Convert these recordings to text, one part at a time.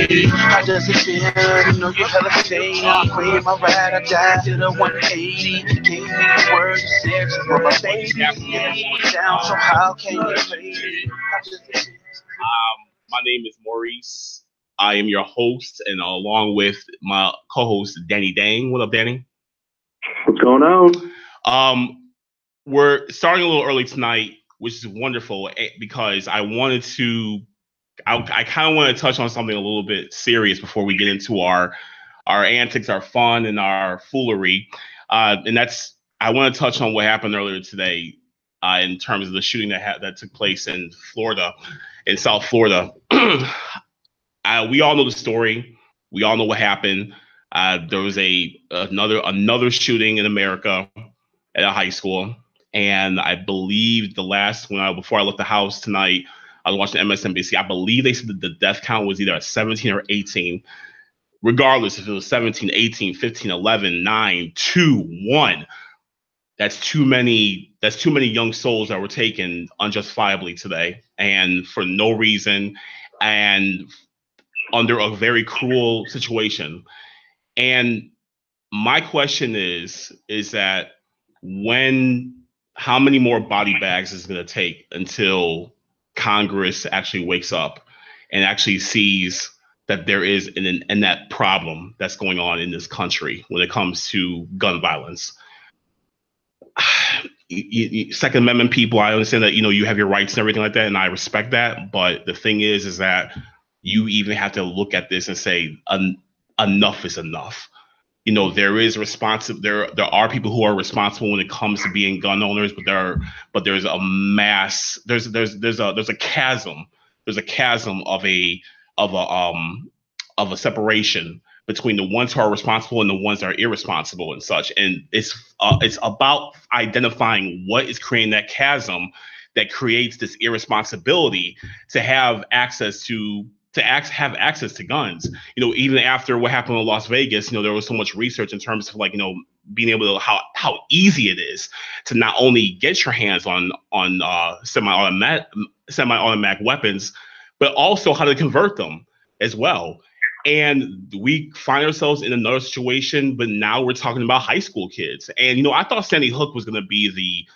baby. How does it feel? You know you're hella shady. Queen, my ride or die to the 180. Gave me the word to sex for my baby. Down, so how can you play it? My name is Maurice. I am your host, and along with my co-host, Danny Dang. What up, Danny? What's going on? We're starting a little early tonight, which is wonderful because I wanted to. I kind of want to touch on something a little bit serious before we get into our antics, our fun, and our foolery. And that's I want to touch on what happened earlier today in terms of the shooting that took place in Florida, in South Florida. We all know the story. We all know what happened. There was another shooting in America at a high school, and I believe before I left the house tonight, I was watching MSNBC. I believe they said that the death count was either 17 or 18. Regardless if it was 17, 18, 15, 11, 9, 2, 1. That's too many young souls that were taken unjustifiably today, and for no reason, and under a very cruel situation. And my question is that how many more body bags is it going to take until Congress actually wakes up and actually sees that there is and that problem that's going on in this country when it comes to gun violence? Second Amendment people, I understand that, you have your rights and everything like that, and I respect that. But the thing is that you even have to look at this and say enough is enough. There are people who are responsible when it comes to being gun owners, but there's a mass, there's a chasm of a separation between the ones who are responsible and the ones that are irresponsible and such. And it's about identifying what is creating that chasm that creates this irresponsibility to have access to guns. Even after what happened in Las Vegas, there was so much research in terms of being able to how easy it is to not only get your hands on semi-automatic weapons, but also how to convert them as well. And we find ourselves in another situation, but now we're talking about high school kids. And I thought Sandy Hook was going to be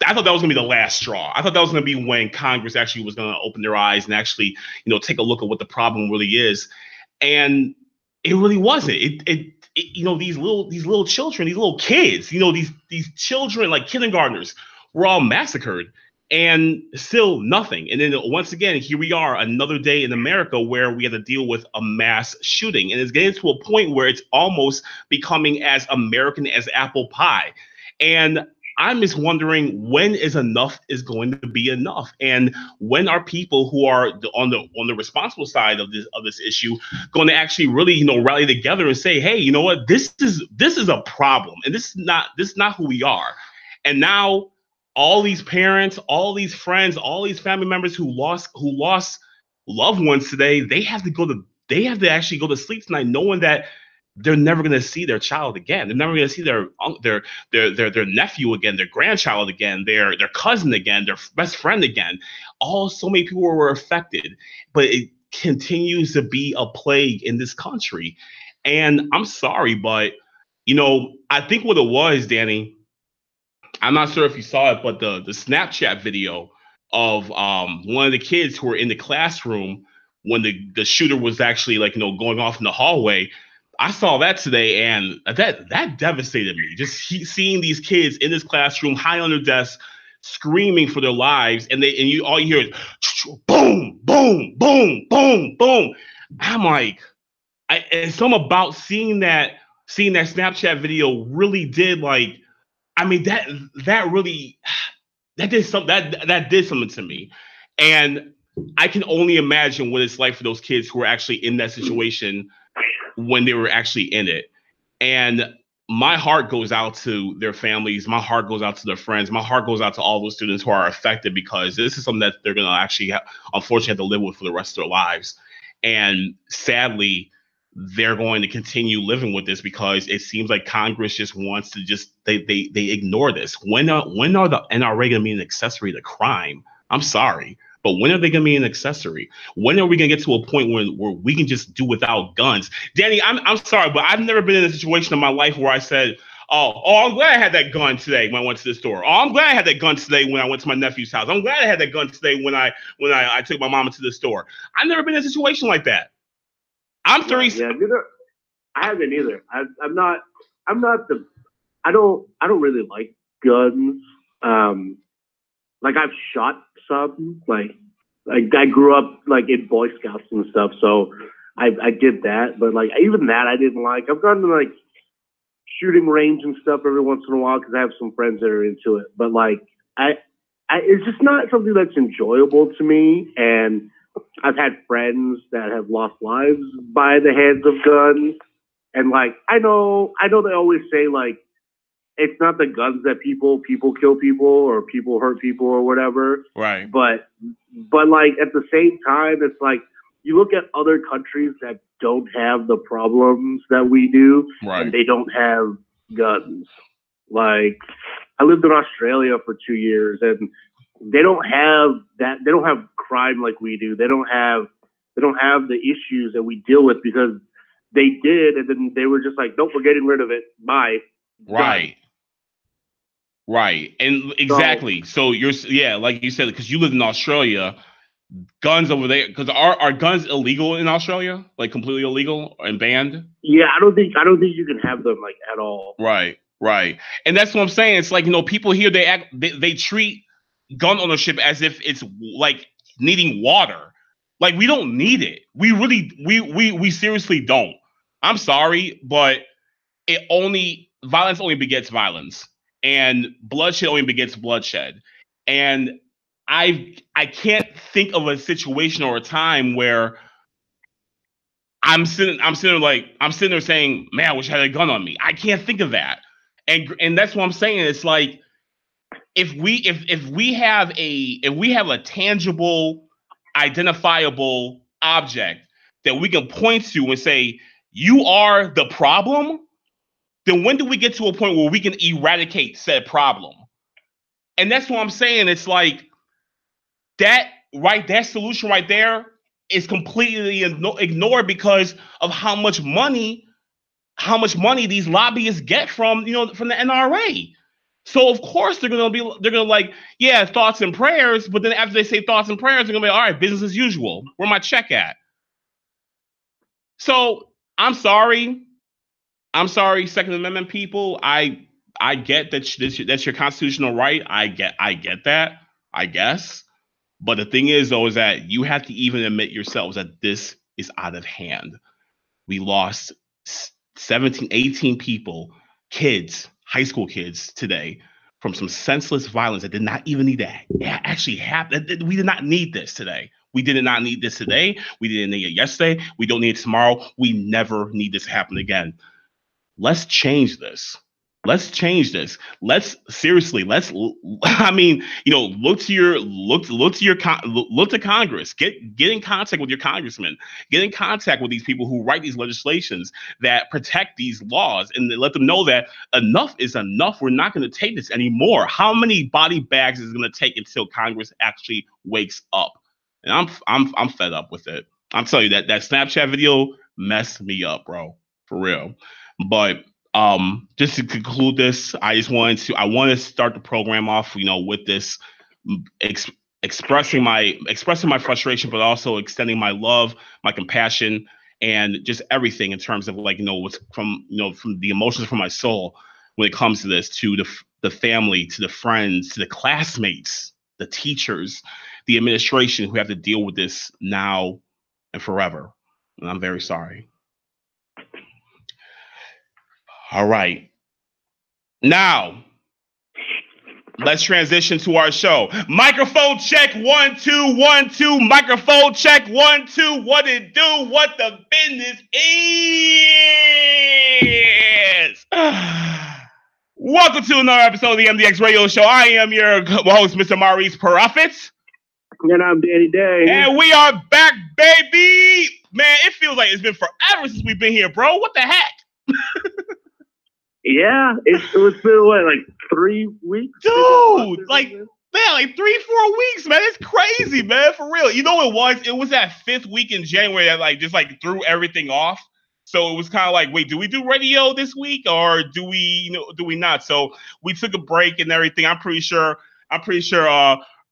I thought that was going to be the last straw. I thought that was going to be when Congress actually was going to open their eyes and actually, take a look at what the problem really is. And it really wasn't. These little children, these little kids, these children, like kindergartners, were all massacred, and still nothing. And then once again, here we are, another day in America where we have to deal with a mass shooting, and it's getting to a point where it's almost becoming as American as apple pie. And I'm just wondering, when is enough is going to be enough, and when are people who are on the responsible side of this issue going to actually really rally together and say, hey, you know what, this is a problem, and this is not who we are. And now all these parents, all these friends, all these family members who lost loved ones today, they have to actually go to sleep tonight knowing that they're never going to see their child again. They're never going to see their nephew again, their grandchild again, their cousin again, their best friend again. So many people were affected, but it continues to be a plague in this country. And I'm sorry, but I think what it was, Danny, I'm not sure if you saw it, but the Snapchat video of one of the kids who were in the classroom when the shooter was actually going off in the hallway. I saw that today, and that devastated me. Just seeing these kids in this classroom, high on their desks, screaming for their lives, and all you hear is boom, boom, boom, boom, boom. I'm like, and something about seeing that Snapchat video really did that did something to me, and I can only imagine what it's like for those kids who are actually in that situation when they were actually in it. And my heart goes out to their families. My heart goes out to their friends. My heart goes out to all those students who are affected, because this is something that they're going to actually unfortunately have to live with for the rest of their lives. And sadly, they're going to continue living with this because it seems like Congress just wants to they ignore this. When are the NRA going to be an accessory to crime? I'm sorry. But when are they going to be an accessory? When are we going to get to a point where we can just do without guns? Danny, I'm sorry, but I've never been in a situation in my life where I said, oh, I'm glad I had that gun today when I went to the store. Oh, I'm glad I had that gun today when I went to my nephew's house. I'm glad I had that gun today when I took my mama to the store. I've never been in a situation like that. I'm 30. Yeah, I haven't either. I'm not the. I don't really like guns. Like I've shot some. Like I grew up like in Boy Scouts and stuff, so I did that. But like even that I didn't like. I've gone to like shooting range and stuff every once in a while because I have some friends that are into it. But like it's just not something that's enjoyable to me. And I've had friends that have lost lives by the hands of guns. And like I know they always say like it's not the guns that people kill people or people hurt people or whatever. Right. But like at the same time, it's like you look at other countries that don't have the problems that we do, right, and they don't have guns. Like I lived in Australia for 2 years, and they don't have that. They don't have crime like we do. They don't have the issues that we deal with because they did, and then they were just like, nope, we're getting rid of it. Bye. Right. Right. And exactly. So you're, like you said, because you live in Australia, guns over there, because are guns illegal in Australia? Like completely illegal and banned? Yeah, I don't think you can have them like at all. Right. And that's what I'm saying. It's like, people here, they treat gun ownership as if it's like needing water. Like we don't need it. We really, we seriously don't. I'm sorry, but violence only begets violence, and bloodshed only begets bloodshed. And I can't think of a situation or a time where I'm sitting there saying, man, I wish I had a gun on me. I can't think of that. And that's what I'm saying. It's like if we have a tangible, identifiable object that we can point to and say, you are the problem, then when do we get to a point where we can eradicate said problem? And that's what I'm saying. It's like that solution right there is completely ignored because of how much money these lobbyists get from the NRA. So of course they're gonna like, yeah, thoughts and prayers, but then after they say thoughts and prayers, they're gonna be all right, business as usual. Where my check at? So I'm sorry, Second Amendment people. I get that that's your constitutional right. I get that, I guess. But the thing is, though, is that you have to even admit yourselves that this is out of hand. We lost 17, 18 people, kids, high school kids today from some senseless violence that did not even need to actually happen. We did not need this today. We did not need this today. We didn't need it yesterday. We don't need it tomorrow. We never need this to happen again. Let's change this. Let's change this. Look to Congress. Get in contact with your congressmen. Get in contact with these people who write these legislations that protect these laws, and let them know that enough is enough. We're not going to take this anymore. How many body bags is it going to take until Congress actually wakes up? And I'm fed up with it. I'm telling you that Snapchat video messed me up, bro, for real. But just to conclude this, I want to start the program off, with this expressing my frustration, but also extending my love, my compassion, and just everything in terms of what's from the emotions from my soul when it comes to this, to the family, to the friends, to the classmates, the teachers, the administration who have to deal with this now and forever. And I'm very sorry. All right. Now, let's transition to our show. Microphone check 1 2 1 2. Microphone check 1 2. What it do? What the business is? Welcome to another episode of the MDX Radio Show. I am your host, Mr. Maurice Prophet. And I'm Danny Day. And we are back, baby. Man, it feels like it's been forever since we've been here, bro. What the heck? Yeah, it's been what, like 3 weeks? Dude, like Man, like 3-4 weeks, man. It's crazy, man. For real. You know what it was? It was that 5th week in January that like just like threw everything off. So it was kind of like, wait, do we do radio this week or do we not? So we took a break and everything. I'm pretty sure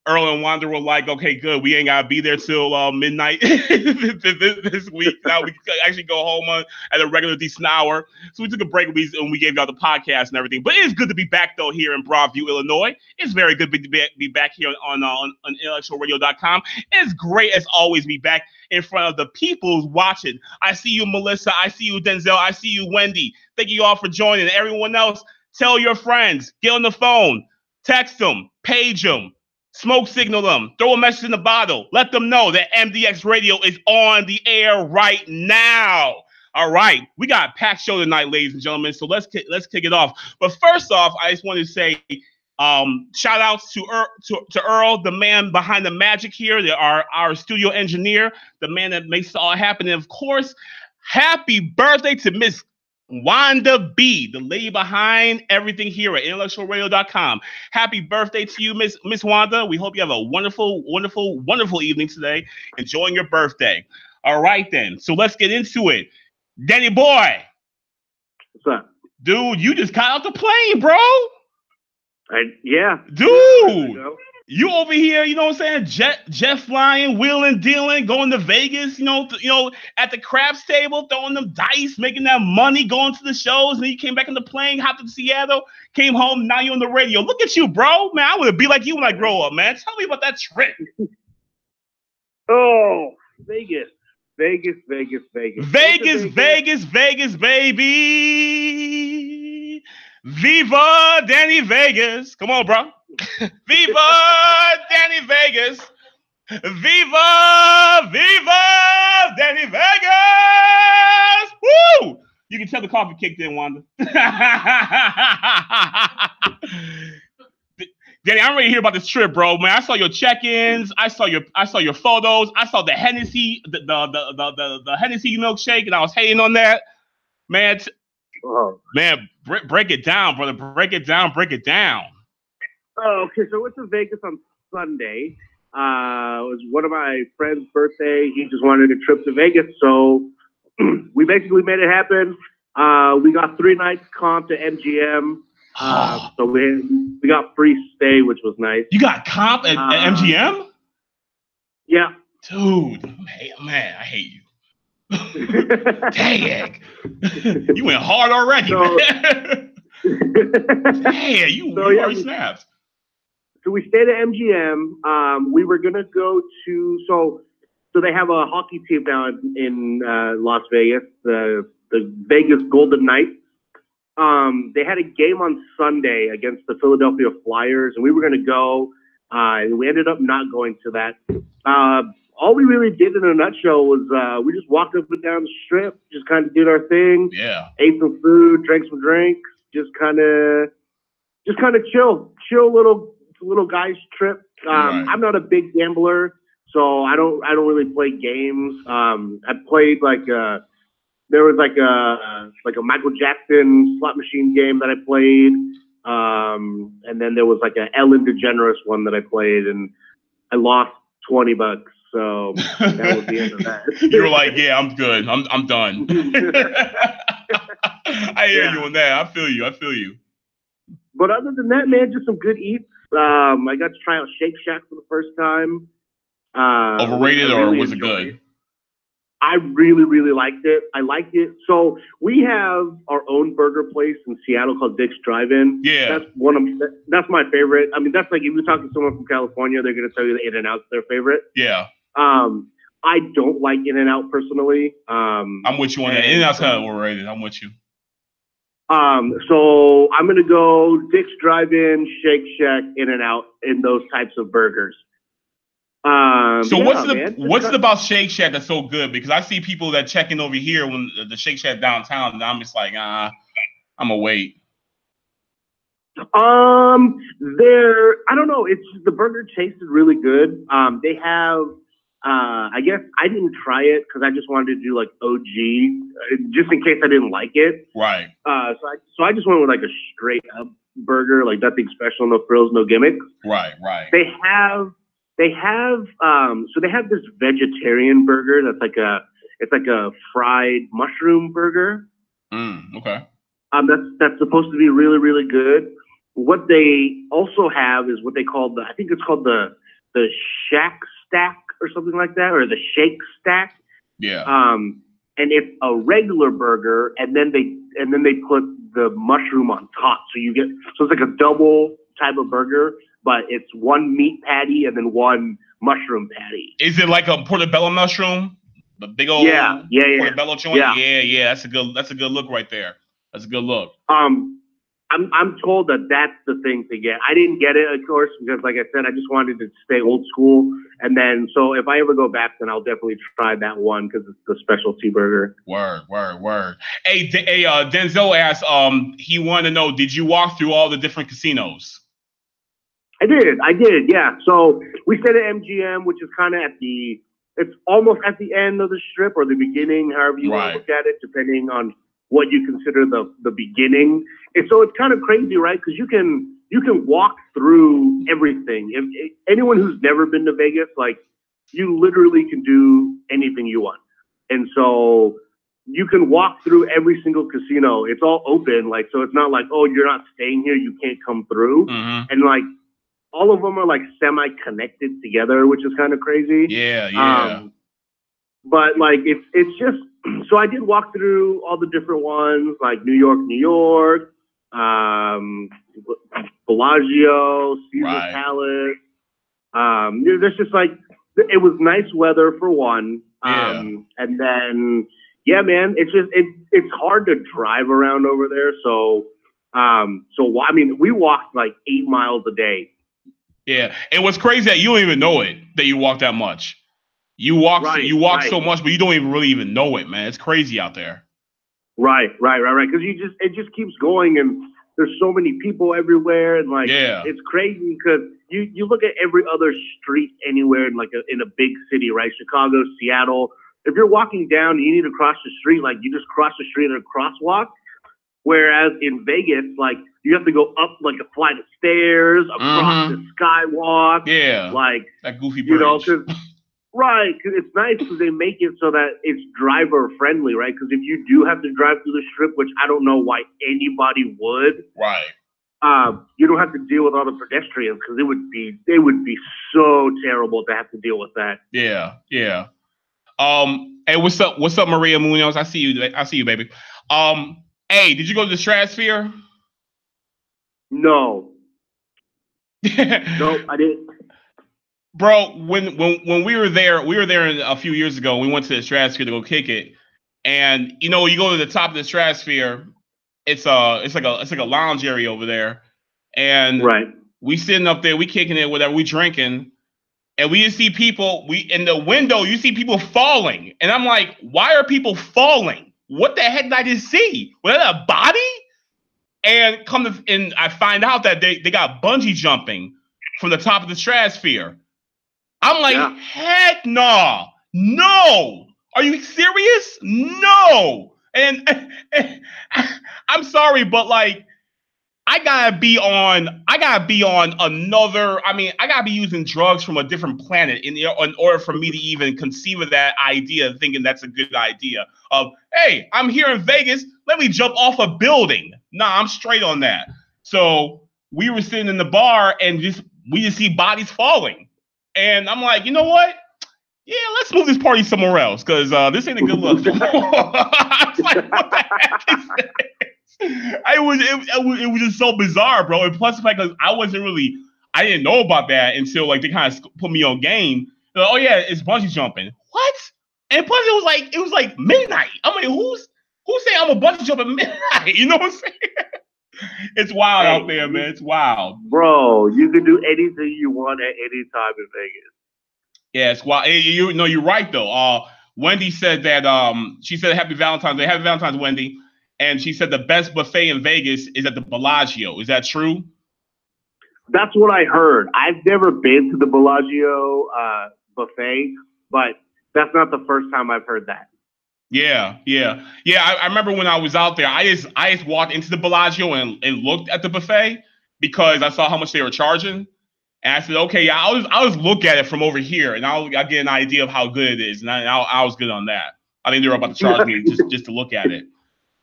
Earl and Wanda were like, okay, good. We ain't gotta be there till midnight this week. Now we can actually go home at a regular decent hour. So we took a break and we gave y'all the podcast and everything. But it is good to be back though here in Broadview, Illinois. It's very good to be back here on IntellectualRadio.com. It's great as always to be back in front of the people who's watching. I see you, Melissa. I see you, Denzel. I see you, Wendy. Thank you all for joining. Everyone else, tell your friends. Get on the phone. Text them. Page them. Smoke signal them. Throw a message in the bottle. Let them know that MDX Radio is on the air right now. All right. We got a packed show tonight, ladies and gentlemen. So let's kick it off. But first off, I just want to say shout outs to Earl, the man behind the magic here, our studio engineer, the man that makes it all happen. And of course, happy birthday to Miss Wanda B, the lady behind everything here at IntellectualRadio.com. Happy birthday to you, Miss Wanda. We hope you have a wonderful, wonderful, wonderful evening today, enjoying your birthday. All right, then. So let's get into it. Danny boy. What's up? Dude, you just got out the plane, bro. Yeah. Dude. You over here, you know what I'm saying? Jet flying, wheeling, dealing, going to Vegas, you know, at the craps table, throwing them dice, making that money, going to the shows, and then you came back on the plane, hopped to Seattle, came home, now you're on the radio. Look at you, bro. Man, I want to be like you when I grow up, man. Tell me about that trip. Oh, Vegas, baby. Viva Danny Vegas. Come on, bro. Viva Danny Vegas. Viva Danny Vegas. Woo! You can tell the coffee kicked in, Wanda. Danny, I'm ready to hear about this trip, bro. Man, I saw your check-ins. I saw your photos. I saw the Hennessy, the Hennessy milkshake, and I was hating on that. Man, man, break it down, brother. Break it down. Oh, okay. So I went to Vegas on Sunday. It was one of my friend's birthday. He just wanted a trip to Vegas, so we basically made it happen. We got 3 nights comp to MGM. So we got free stay, which was nice. You got comp at MGM? Yeah. Dude, man, I hate you. Dang. You went hard already, man. Dang, you already snapped. So we stayed at MGM. We were gonna go to so they have a hockey team now in Las Vegas, the Vegas Golden Knights. They had a game on Sunday against the Philadelphia Flyers, and we were gonna go. And we ended up not going to that. All we really did in a nutshell was we just walked up and down the strip, just kind of did our thing. Yeah. Ate some food, drank some drinks, just kind of chill little guys trip. Right. I'm not a big gambler, so I don't really play games. I played there was a Michael Jackson slot machine game that I played, and then there was like a Ellen DeGeneres one that I played, and I lost $20. So that was the end of that. You were like, yeah, I'm good. I'm done. I hear you on that. I feel you. But other than that, man, just some good eats. I got to try out Shake Shack for the first time. Overrated or was it good? I really, really liked it. I liked it. So we have our own burger place in Seattle called Dick's Drive-In. Yeah. That's my favorite. I mean, that's like if you talk to someone from California, they're going to tell you that In-N-Out's their favorite. Yeah. I don't like In-N-Out personally. I'm with you on that. In-N-Out's kind of overrated. I'm with you. So I'm going to go Dick's Drive-In, Shake Shack, In-N-Out, in those types of burgers. So what's it about Shake Shack that's so good? Because I see people that check in over here when the Shake Shack downtown, and I'm just like, I'm gonna wait. I don't know. It's the burger tasted really good. They have, I guess I didn't try it because I just wanted to do like OG, just in case I didn't like it. Right. So I just went with like a straight up burger, like nothing special, no frills, no gimmicks. Right. They have this vegetarian burger that's like a fried mushroom burger. Okay. That's supposed to be really, really good. What they also have is what they call I think it's called the Shack Stack or something like that, or the Shake Stack. Yeah. And it's a regular burger, and then they put the mushroom on top, so it's like a double type of burger, but it's one meat patty and then one mushroom patty. Is it like a portobello mushroom? The big old portobello joint? Yeah. That's a good look right there. That's a good look. I'm told that's the thing to get. I didn't get it, of course, because like I said, I just wanted to stay old school. And then, so if I ever go back, then I'll definitely try that one because it's the specialty burger. Word. Hey, Denzel asked, he wanted to know, did you walk through all the different casinos? I did, yeah. So we stayed at MGM, which is kind of it's almost at the end of the strip or the beginning, however you want to look at it, depending on what you consider the beginning. And so it's kind of crazy, right? Because you can walk through everything. If anyone who's never been to Vegas, like, you literally can do anything you want. And so you can walk through every single casino. It's all open, like, so it's not like, oh, you're not staying here, you can't come through. Mm-hmm. And like all of them are like semi-connected together, which is kind of crazy. Yeah. But like it's just, so I did walk through all the different ones, like New York, Bellagio, Caesar Palace. There's just like, it was nice weather for one. And then, yeah, man, it's just, it's hard to drive around over there. So I mean, we walked like 8 miles a day. Yeah. And what's crazy that you don't even know it, that you walk that much. You walk so much, but you don't even really even know it, man. It's crazy out there. Right. Because it just keeps going, and there's so many people everywhere, and like, it's crazy because you look at every other street anywhere in in a big city, right? Chicago, Seattle. If you're walking down and you need to cross the street, like, you just cross the street at a crosswalk. Whereas in Vegas, like, you have to go up like a flight of stairs, across the skywalk. Yeah. Like that goofy bridge. Right, because it's nice because they make it so that it's driver friendly, right? Because if you do have to drive through the strip, which I don't know why anybody would, you don't have to deal with all the pedestrians because it would be so terrible to have to deal with that. Yeah. Hey, what's up, Maria Munoz? I see you, baby. Hey, did you go to the Stratosphere? No. Nope, I didn't. Bro, when we were there a few years ago. We went to the Stratosphere to go kick it, and you go to the top of the Stratosphere. It's like a lounge area over there, and we sitting up there, we kicking it, whatever, we drinking, and we just see people. In the window, you see people falling, and I'm like, why are people falling? What the heck did I just see? Was that a body? And I find out that they got bungee jumping from the top of the Stratosphere. I'm like, heck no. Are you serious? No. And I'm sorry, but like, I gotta be on another. I mean, I gotta be using drugs from a different planet in order for me to even conceive of that idea, thinking that's a good idea. Of, hey, I'm here in Vegas, let me jump off a building. Nah, I'm straight on that. So we were sitting in the bar and we just see bodies falling. And I'm like, you know what? Yeah, let's move this party somewhere else because this ain't a good look. I was like, what the heck is this? It was just so bizarre, bro. And plus the fact that I didn't know about that until like they kind of put me on game. They're like, oh yeah, it's bungee jumping. What? And plus it was like midnight. I'm like, who's saying I'm a bungee jump at midnight? You know what I'm saying? It's wild out there, man. It's wild. Bro, you can do anything you want at any time in Vegas. Yeah, it's wild. You're right, though. Wendy said that she said Happy Valentine's Day. Happy Valentine's, Wendy. And she said the best buffet in Vegas is at the Bellagio. Is that true? That's what I heard. I've never been to the Bellagio buffet, but that's not the first time I've heard that. Yeah. I remember when I was out there, I just walked into the Bellagio and looked at the buffet because I saw how much they were charging. And I said, okay, yeah, I'll just look at it from over here and I'll get an idea of how good it is. And I was good on that. I think they were about to charge me just to look at it.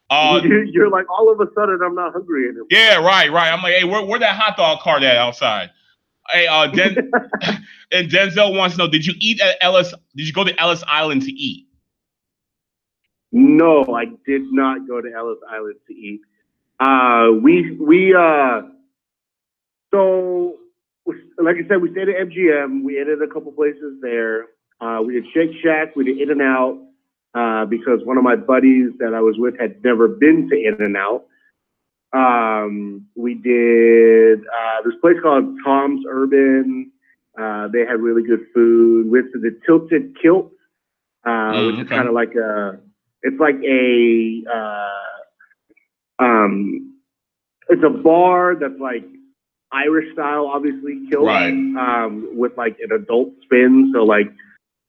You're like, all of a sudden, I'm not hungry anymore. Yeah, right. I'm like, hey, where that hot dog cart at outside? Hey, and Denzel wants to know, did you eat at Ellis? Did you go to Ellis Island to eat? No, I did not go to Ellis Island to eat. So like I said, we stayed at MGM. We ate at a couple places there. We did Shake Shack. We did In-N-Out because one of my buddies that I was with had never been to In-N-Out. We did this place called Tom's Urban. They had really good food. We went to the Tilted Kilt, which is kind of like it's a bar that's like Irish style, obviously, kilt, right. With like an adult spin. So like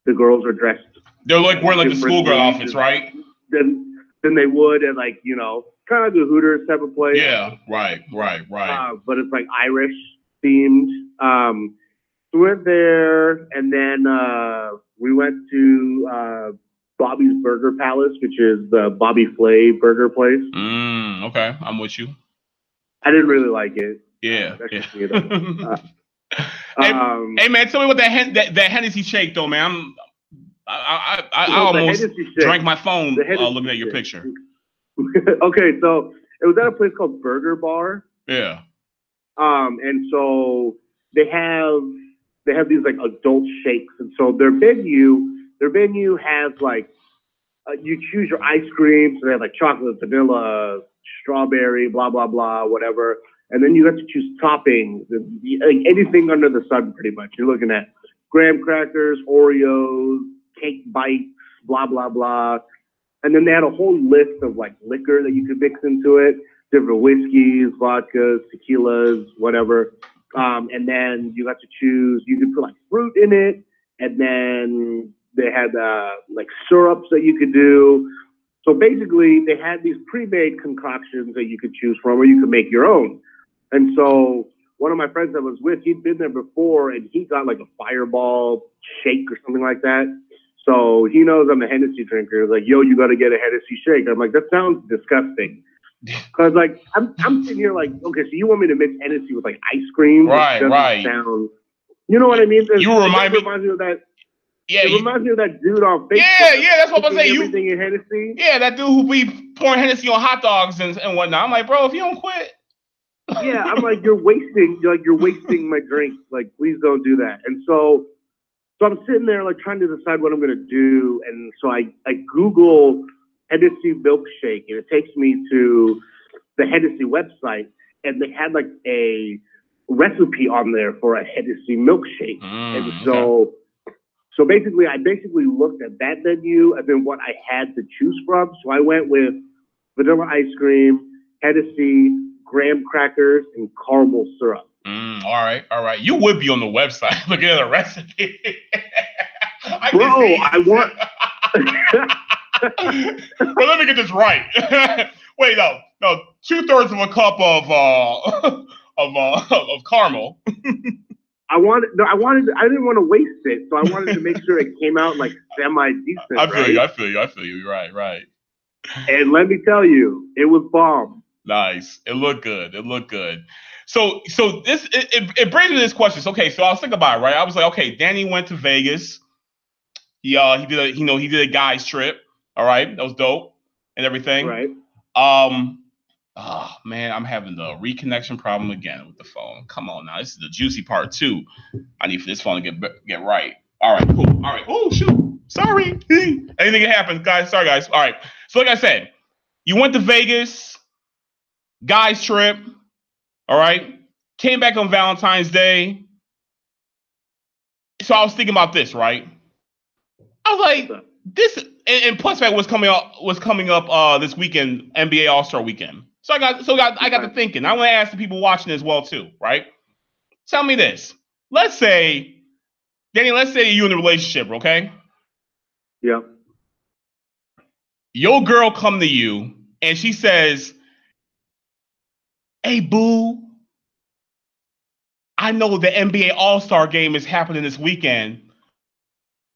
the girls are dressed. They're like wearing like the schoolgirl outfits, right? Than they would at like, kind of like the Hooters type of place. Yeah, right. But it's like Irish themed. We went there, and then we went to Bobby's Burger Palace, which is the Bobby Flay burger place. Okay, I'm with you. I didn't really like it. Yeah. Hey man, tell me what that Hennessy shake though, man. I almost drank my phone looking at your picture. Okay, so it was at a place called Burger Bar. Yeah. And so they have these like adult shakes, and so their menu has like you choose your ice cream. So they have like chocolate, vanilla, strawberry, blah blah blah, whatever. And then you have to choose toppings, like anything under the sun, pretty much. You're looking at graham crackers, Oreos, cake bites, blah, blah, blah. And then they had a whole list of like liquor that you could mix into it, different whiskeys, vodkas, tequilas, whatever. And then you got to choose, you could put like fruit in it. And then they had like syrups that you could do. So basically they had these pre-made concoctions that you could choose from, or you could make your own. And so one of my friends that was with, he'd been there before and he got like a Fireball shake or something like that. So he knows I'm a Hennessy drinker. He's like, yo, you got to get a Hennessy shake. I'm like, that sounds disgusting. Because like I'm sitting here like, okay, so you want me to mix Hennessy with like ice cream? Right. Sound, you know what I mean? You remind me of that. Yeah, it reminds me of that dude on Facebook. Yeah, that's what I'm saying. Everything in Hennessy. Yeah, that dude who be pouring Hennessy on hot dogs and whatnot. I'm like, bro, if you don't quit. Yeah, I'm like, you're wasting my drink. Like, please don't do that. And so I'm sitting there like trying to decide what I'm gonna do. And so I Google Hennessy milkshake, and it takes me to the Hennessy website, and they had like a recipe on there for a Hennessy milkshake. And so basically, I looked at that menu and then what I had to choose from. So I went with vanilla ice cream, Hennessy, graham crackers, and caramel syrup. All right. You would be on the website looking at a recipe. I want. Well, let me get this right. Wait, no. 2/3 of a cup of caramel. I didn't want to waste it, so I wanted to make sure it came out like semi-decent. I feel you. Right. And let me tell you, it was bomb. Nice. It looked good. So this it brings me to this question. Okay, so I was thinking about it, right? I was like, okay, Danny went to Vegas. He did a guy's trip. All right, that was dope and everything. Right. Oh man, I'm having the reconnection problem again with the phone. Come on now, this is the juicy part too. I need for this phone to get right. All right, cool. All right. Oh shoot, sorry. Anything can happen, guys. Sorry, guys. All right. So like I said, you went to Vegas, guy's trip. All right. Came back on Valentine's Day. So I was thinking about this, right? I was like, this, and plus that was coming up this weekend, NBA All-Star Weekend. So I got to thinking. I want to ask the people watching as well too, right? Tell me this. Let's say, Danny, you're in a relationship, okay? Yeah. your girl come to you and she says, hey, boo, I know the NBA All-Star game is happening this weekend,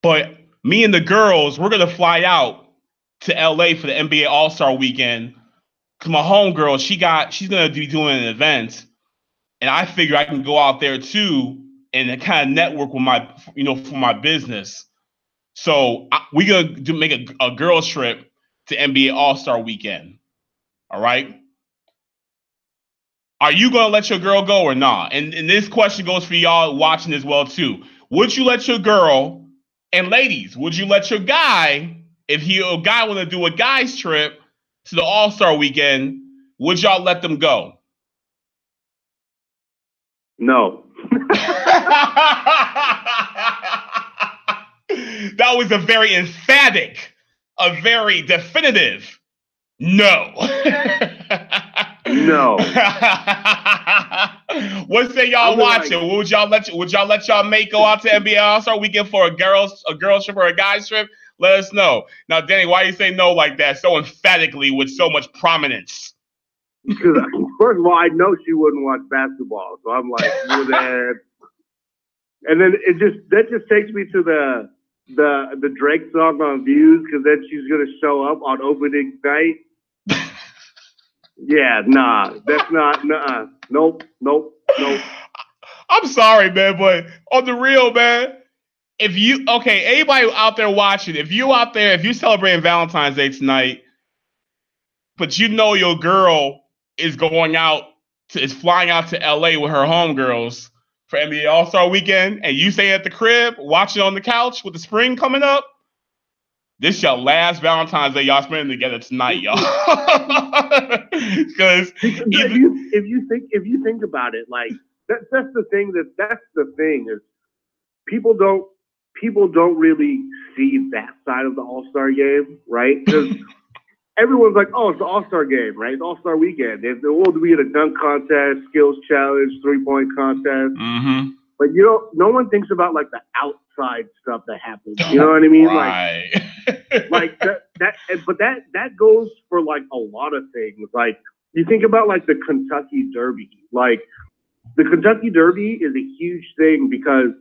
but me and the girls, we're going to fly out to LA for the NBA All-Star weekend. Cause my homegirl, she's going to be doing an event, and I figure I can go out there too and kind of network with my, for my business. So we're going to make a girls trip to NBA All-Star weekend. All right. Are you going to let your girl go or not? And this question goes for y'all watching as well too. Would you let your girl, and ladies, would you let your guy, if a guy want to do a guy's trip to the All-Star weekend, would y'all let them go? No. That was a very emphatic, a very definitive no. No. What say y'all watching? Would y'all let y'all mate go out to NBA All-Star weekend for a girls trip or a guys trip? Let us know. Now, Danny, why you say no like that so emphatically with so much prominence? Because first of all, I know she wouldn't watch basketball, so I'm like, and then that just takes me to the Drake song on Views, because then she's gonna show up on opening night. Yeah, nah, that's not, nah, nope. I'm sorry, man, but on the real, man, anybody out there watching, if you're celebrating Valentine's Day tonight, but you know your girl is flying out to LA with her homegirls for NBA All-Star weekend, and you stay at the crib, watching on the couch with the spring coming up, this your last Valentine's Day y'all spending together tonight, y'all. Because if you think about it, like that's the thing is people don't really see that side of the All-Star game, right? Because everyone's like, oh, it's the All-Star game, right? It's All-Star weekend. We'll be in a dunk contest, skills challenge, 3-point contest. Mm-hmm. But no one thinks about like the outside stuff that happens. You know what I mean? Right. Like that goes for like a lot of things. Like you think about like the Kentucky Derby. Like the Kentucky Derby is a huge thing because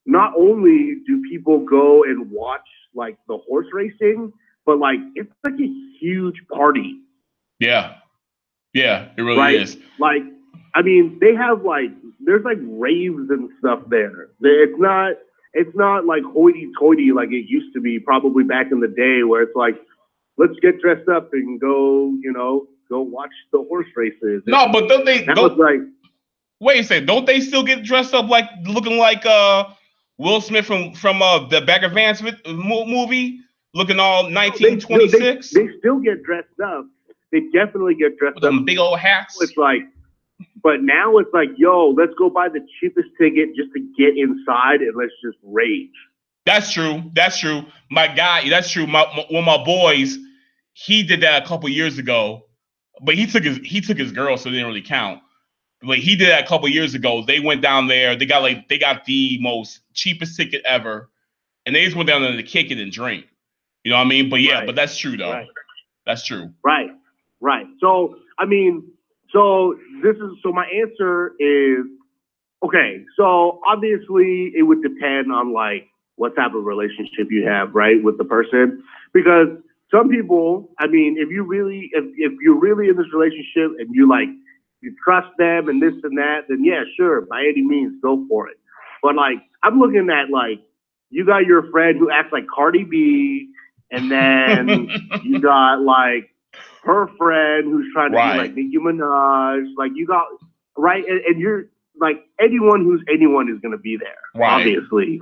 not only do people go and watch like the horse racing, but like it's like a huge party. Yeah, it really is. Like, I mean, they have like there's like raves and stuff there. It's not like hoity-toity like it used to be probably back in the day, where it's like, let's get dressed up and go watch the horse races. No, but wait a second, don't they still get dressed up like looking like Will Smith from the Bagger Vance movie, looking all 1926? They still get dressed up. They definitely get dressed with up. Them big old hats. It's like, but now it's like, yo, let's go buy the cheapest ticket just to get inside and let's just rage. That's true. My guy, that's true. One of my boys, he did that a couple years ago, but he took his girl, so it didn't really count. But he did that a couple years ago. They went down there. They got the most cheapest ticket ever, and they just went down there to kick it and drink. You know what I mean? But yeah, but that's true though. Right. That's true. Right. So I mean, so my answer is okay. So obviously, it would depend on like what type of relationship you have, right, with the person, because some people, I mean, if you're really in this relationship and you trust them and this and that, then yeah, sure, by any means, go for it. But like, I'm looking at like, you got your friend who acts like Cardi B, and then you got like her friend who's trying to be like Nicki Minaj. Like you got, right? And you're like, anyone is going to be there, obviously.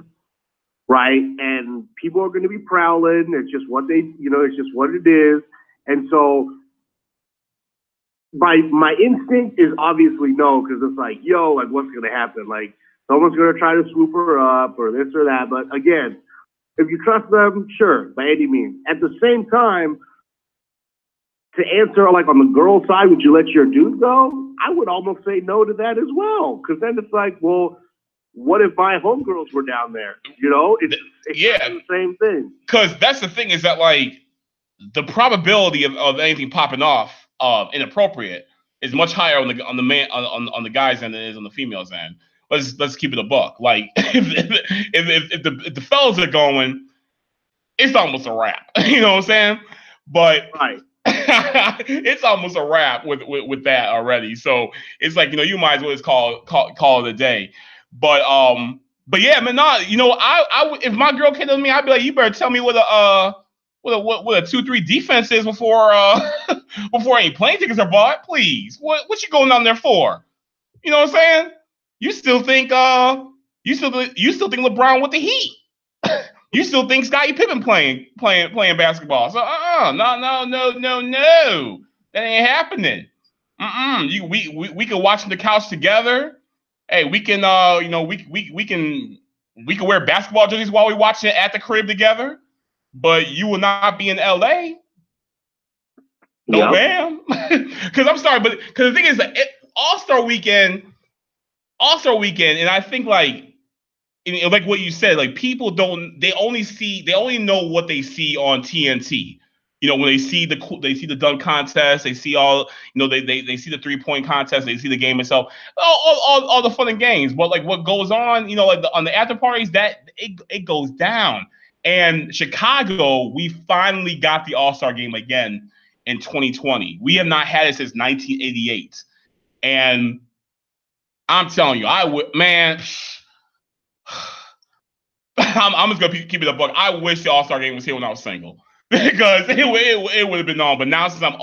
Right. And people are going to be prowling. It's just what it's just what it is. And so my instinct is obviously no, because it's like, yo, like what's going to happen? Like someone's going to try to swoop her up or this or that. But again, if you trust them, sure, by any means. At the same time, to answer like on the girl side, would you let your dude go? I would almost say no to that as well. Because then it's like, well, what if my homegirls were down there? You know, it's the same thing. Because that's the thing is that like the probability of anything popping off inappropriate is much higher on the guys end than it is on the females end. Let's keep it a buck. Like if the fellas are going, it's almost a wrap. You know what I'm saying? But Right. it's almost a wrap with that already. So it's like, you might as well just call it a day. But yeah, man, I if my girl came to me, I'd be like, you better tell me what a 2-3 defense is before any plane tickets are bought, please. What you going down there for? You know what I'm saying? You still think LeBron with the Heat? You still think Scottie Pippen playing basketball? So no, that ain't happening. We can watch on the couch together. Hey, we can we can wear basketball jerseys while we watch it at the crib together. But you will not be in LA. No, ma'am. Because I'm sorry, but because the thing is, All-Star Weekend, and I think like what you said, like people they only know what they see on TNT. When they see the dunk contest, they see all, they see the 3-point contest, they see the game itself, all the fun and games. But like what goes on, like on the after parties, that it goes down. And Chicago, we finally got the All-Star game again in 2020. We have not had it since 1988. And I'm telling you, I'm just going to keep it a buck. I wish the All-Star game was here when I was single, because it would have been on. But now since I'm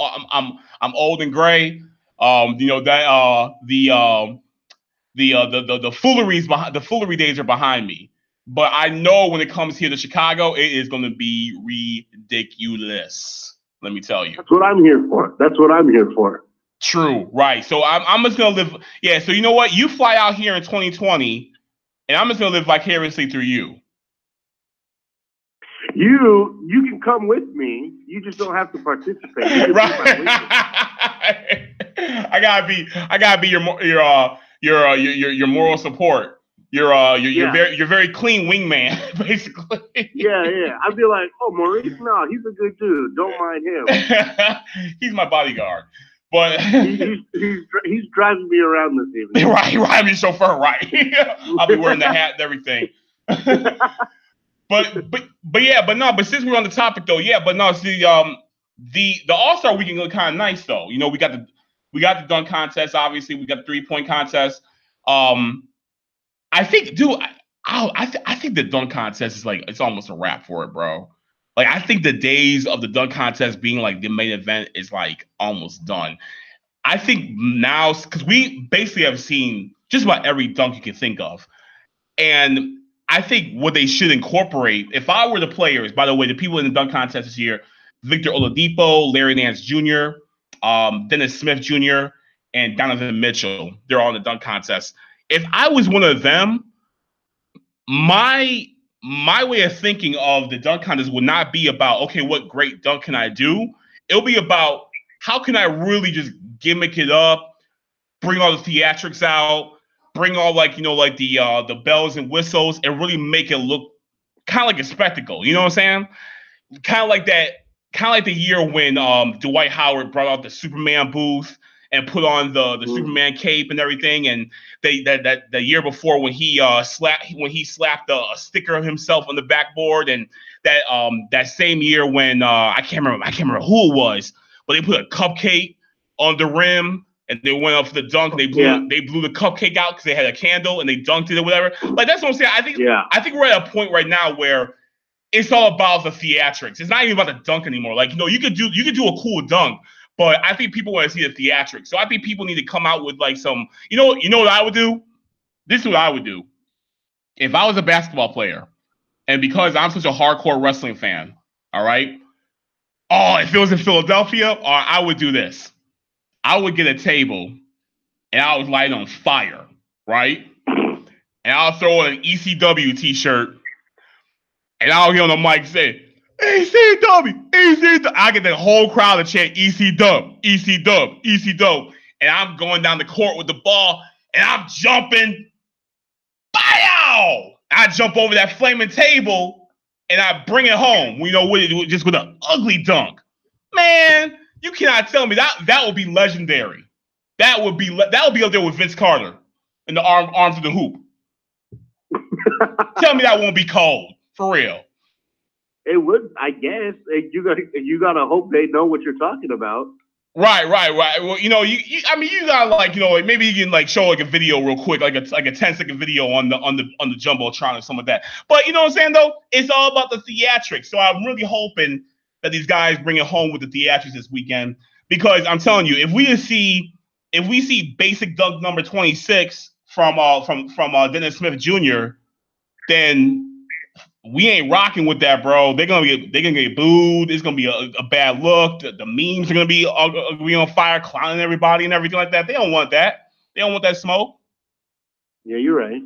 old and gray, the foolery days are behind me. But I know when it comes here to Chicago, it is going to be ridiculous. Let me tell you. That's what I'm here for. True, right. So I'm just going to live. Yeah, so you know what? You fly out here in 2020, and I'm just going to live vicariously through you. You can come with me. You just don't have to participate. Right. I gotta be your moral support. You're very clean wingman, basically. Yeah. I'd be like, oh, Maurice, no, he's a good dude. Don't mind him. He's my bodyguard, but he's driving me around this evening. Right. I'm your chauffeur, right? I'll be wearing the hat and everything. But since we're on the topic though, the All-Star Weekend looked kind of nice though. We got the dunk contest, obviously. We got the 3-point contest. I think, dude, I think the dunk contest is like, it's almost a wrap for it, bro. Like, I think the days of the dunk contest being like the main event is like almost done. I think now, because we basically have seen just about every dunk you can think of. And I think what they should incorporate, if I were the players, by the way, the people in the dunk contest this year, Victor Oladipo, Larry Nance Jr., Dennis Smith Jr., and Donovan Mitchell, they're all in the dunk contest. If I was one of them, my way of thinking of the dunk contest would not be about, okay, what great dunk can I do? It'll be about how can I really just gimmick it up, bring all the theatrics out, bring all the bells and whistles, and really make it look kind of like a spectacle. You know what I'm saying? Kind of like the year when Dwight Howard brought out the Superman booth and put on the Superman cape and everything, and that the year before when he slapped a sticker of himself on the backboard, and that same year when I can't remember who it was, but they put a cupcake on the rim and they went up for the dunk. And they blew the cupcake out because they had a candle and they dunked it or whatever. Like, that's what I'm saying. I think we're at a point right now where it's all about the theatrics. It's not even about the dunk anymore. Like, you could do a cool dunk, but I think people want to see the theatrics. So I think people need to come out with like some, you know what I would do? This is what I would do. If I was a basketball player, and because I'm such a hardcore wrestling fan, all right? Oh, if it was in Philadelphia, I would do this. I would get a table and I would light it on fire, right? And I'll throw an ECW t-shirt and I'll get on the mic and say, ECW, ECW. I get the whole crowd to chant ECW, ECW, ECW. And I'm going down the court with the ball and I'm jumping. Bow! I jump over that flaming table and I bring it home, with an ugly dunk. Man, you cannot tell me that would be legendary. That would be up there with Vince Carter in the arms of the hoop. Tell me that won't be cold for real. It would, I guess. You gotta hope they know what you're talking about. Right. Well, you gotta like, maybe you can like show like a video real quick, like a 10-second video on the jumbotron or something like that. But you know what I'm saying though? It's all about the theatrics. So I'm really hoping that these guys bring it home with the theatrics this weekend, because I'm telling you, if we see basic dunk number 26 from Dennis Smith Jr., then we ain't rocking with that, bro. They're gonna get booed. It's gonna be a bad look. The memes are gonna be on fire, clowning everybody and everything like that. They don't want that. They don't want that smoke. Yeah, you're right.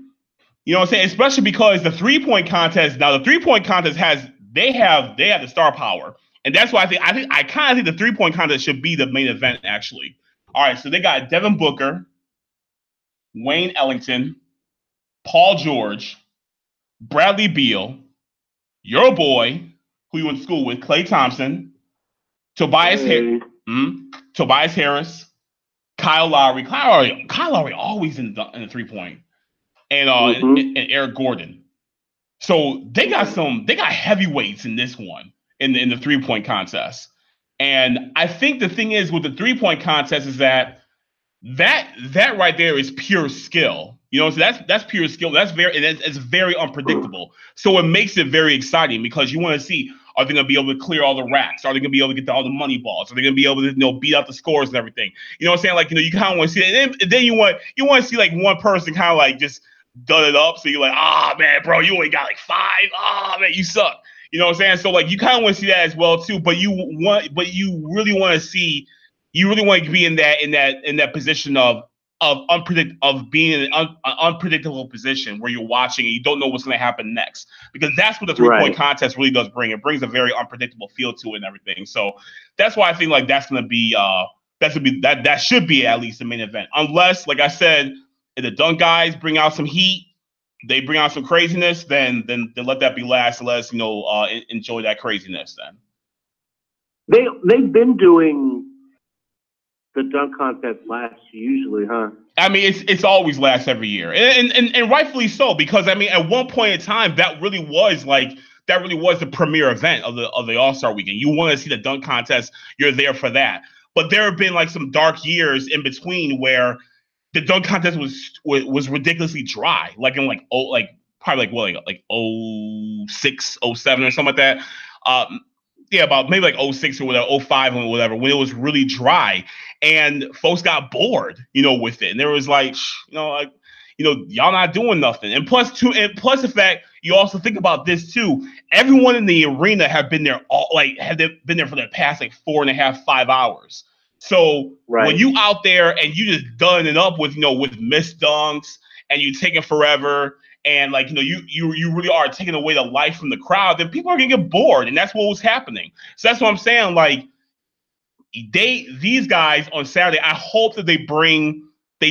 You know what I'm saying? Especially because the 3-point contest now, the 3-point contest have the star power, and that's why I kind of think the 3-point contest should be the main event actually. All right, so they got Devin Booker, Wayne Ellington, Paul George, Bradley Beal, your boy, who you went to school with, Klay Thompson, Tobias Harris, Kyle Lowry. Kyle Lowry always in the 3-point, and Eric Gordon. So they got heavyweights in this one in the 3-point contest. And I think the thing is with the 3-point contest is that right there is pure skill. You know, so that's pure skill. That's very unpredictable. So it makes it very exciting because you want to see, are they going to be able to clear all the racks? Are they going to be able to get all the money balls? Are they going to be able to beat out the scores and everything? You know what I'm saying? Like, you kind of want to see it. And then you want to see like one person kind of like just done it up. So you're like, man, bro, you only got like 5. Man, you suck. You know what I'm saying? So like you kind of want to see that as well too. But you really want to be in that position of being in an unpredictable position where you're watching and you don't know what's going to happen next, because that's what the 3-point contest really does bring. It brings a very unpredictable feel to it and everything. So that's why I think like that should be at least the main event, unless, like I said, if the dunk guys bring out some heat, they bring out some craziness, then let that be last. And let's enjoy that craziness. Then they've been doing the dunk contest last usually, huh? I mean, it's always last every year, and rightfully so, because I mean, at one point in time, that really was the premier event of the All-Star Weekend. You want to see the dunk contest, you're there for that. But there have been like some dark years in between where the dunk contest was ridiculously dry, like in probably 06, 07 or something like that. About maybe like 06 or whatever, 05 or whatever, when it was really dry and folks got bored, with it. And there was like, y'all not doing nothing. And plus the fact, you also think about this too. Everyone in the arena have been there been there for the past like 4.5, 5 hours. So when you out there and you just done it up with missed dunks and you taking forever, and like you really are taking away the life from the crowd, then people are gonna get bored, and that's what was happening. So that's what I'm saying. Like these guys on Saturday, I hope that they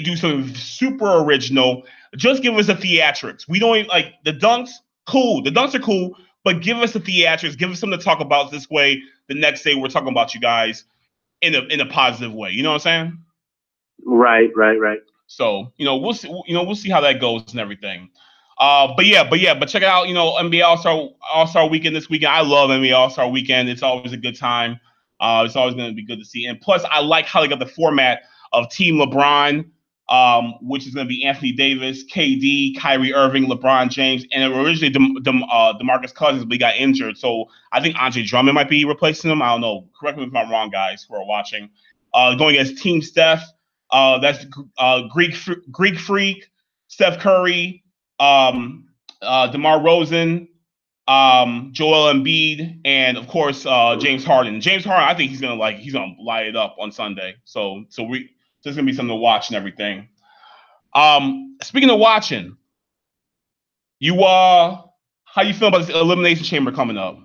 do something super original. Just give us the theatrics. We don't like the dunks. Cool, the dunks are cool, but give us the theatrics. Give us something to talk about. This way, the next day we're talking about you guys in a positive way. You know what I'm saying? Right. So we'll see how that goes and everything. But check it out. NBA All-Star Weekend this weekend. I love NBA All-Star Weekend. It's always a good time. It's always going to be good to see. And plus, I like how they got the format of Team LeBron, which is going to be Anthony Davis, KD, Kyrie Irving, LeBron James, and originally DeMarcus Cousins, but he got injured. So I think Andre Drummond might be replacing him. I don't know. Correct me if I'm wrong, guys, who are watching. Going against Team Steph. That's Greek Freak, Steph Curry, DeMar DeRozan, Joel Embiid, and of course James Harden. James Harden, I think he's gonna light it up on Sunday. So there's gonna be something to watch and everything. Speaking of watching, how you feel about this Elimination Chamber coming up?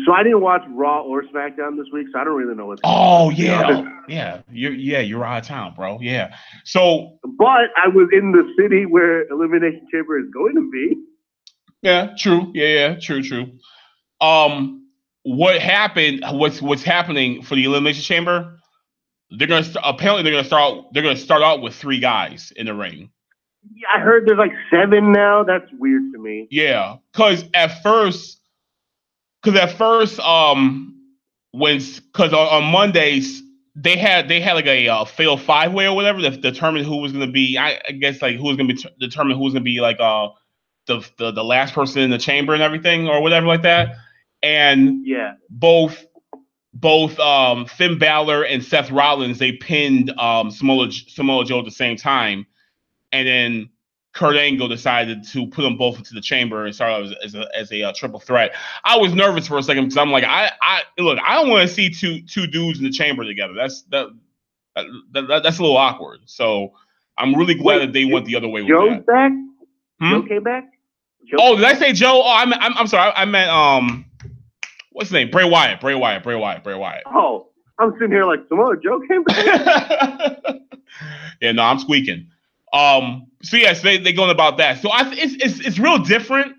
So I didn't watch Raw or SmackDown this week, so I don't really know what's going on. You're out of town, bro. Yeah. So, but I was in the city where Elimination Chamber is going to be. Yeah, true. Yeah, true. What happened? What's happening for the Elimination Chamber? They're gonna start out with 3 guys in the ring. Yeah, I heard there's like 7 now. That's weird to me. Yeah, because at first, on Mondays they had like a fatal 5-way or whatever to determine who was gonna be. I guess like who was gonna be determine who was gonna be like the last person in the chamber and everything or whatever like that. And yeah, both Finn Balor and Seth Rollins, they pinned Samoa Joe at the same time, and then Kurt Angle decided to put them both into the chamber and start out as a triple threat. I was nervous for a second because I'm like, I don't want to see two dudes in the chamber together. That's a little awkward. So I'm really glad that they went the other way with Joe's that. Back? Joe came back? Did I say Joe? Oh, I'm sorry. I meant what's his name? Bray Wyatt. Oh, I'm sitting here like Samoa Joe came back. Yeah, no, I'm squeaking. So yes, they going about that. So it's real different.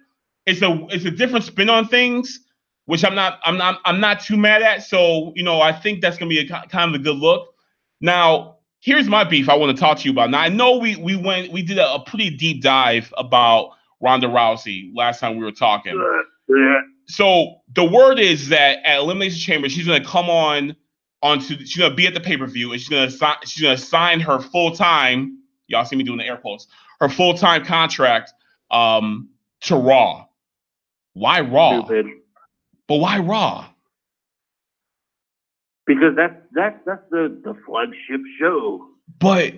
It's a different spin on things, which I'm not too mad at. So I think that's gonna be a kind of a good look. Now, here's my beef I want to talk to you about. Now I know we did a pretty deep dive about Ronda Rousey last time we were talking. Yeah. So the word is that at Elimination Chamber, she's gonna come she's gonna be at the pay-per-view and she's gonna sign her full-time. Y'all see me doing the air quotes. Her full-time contract to Raw. Why Raw? Stupid. But why Raw? Because that's the flagship show. But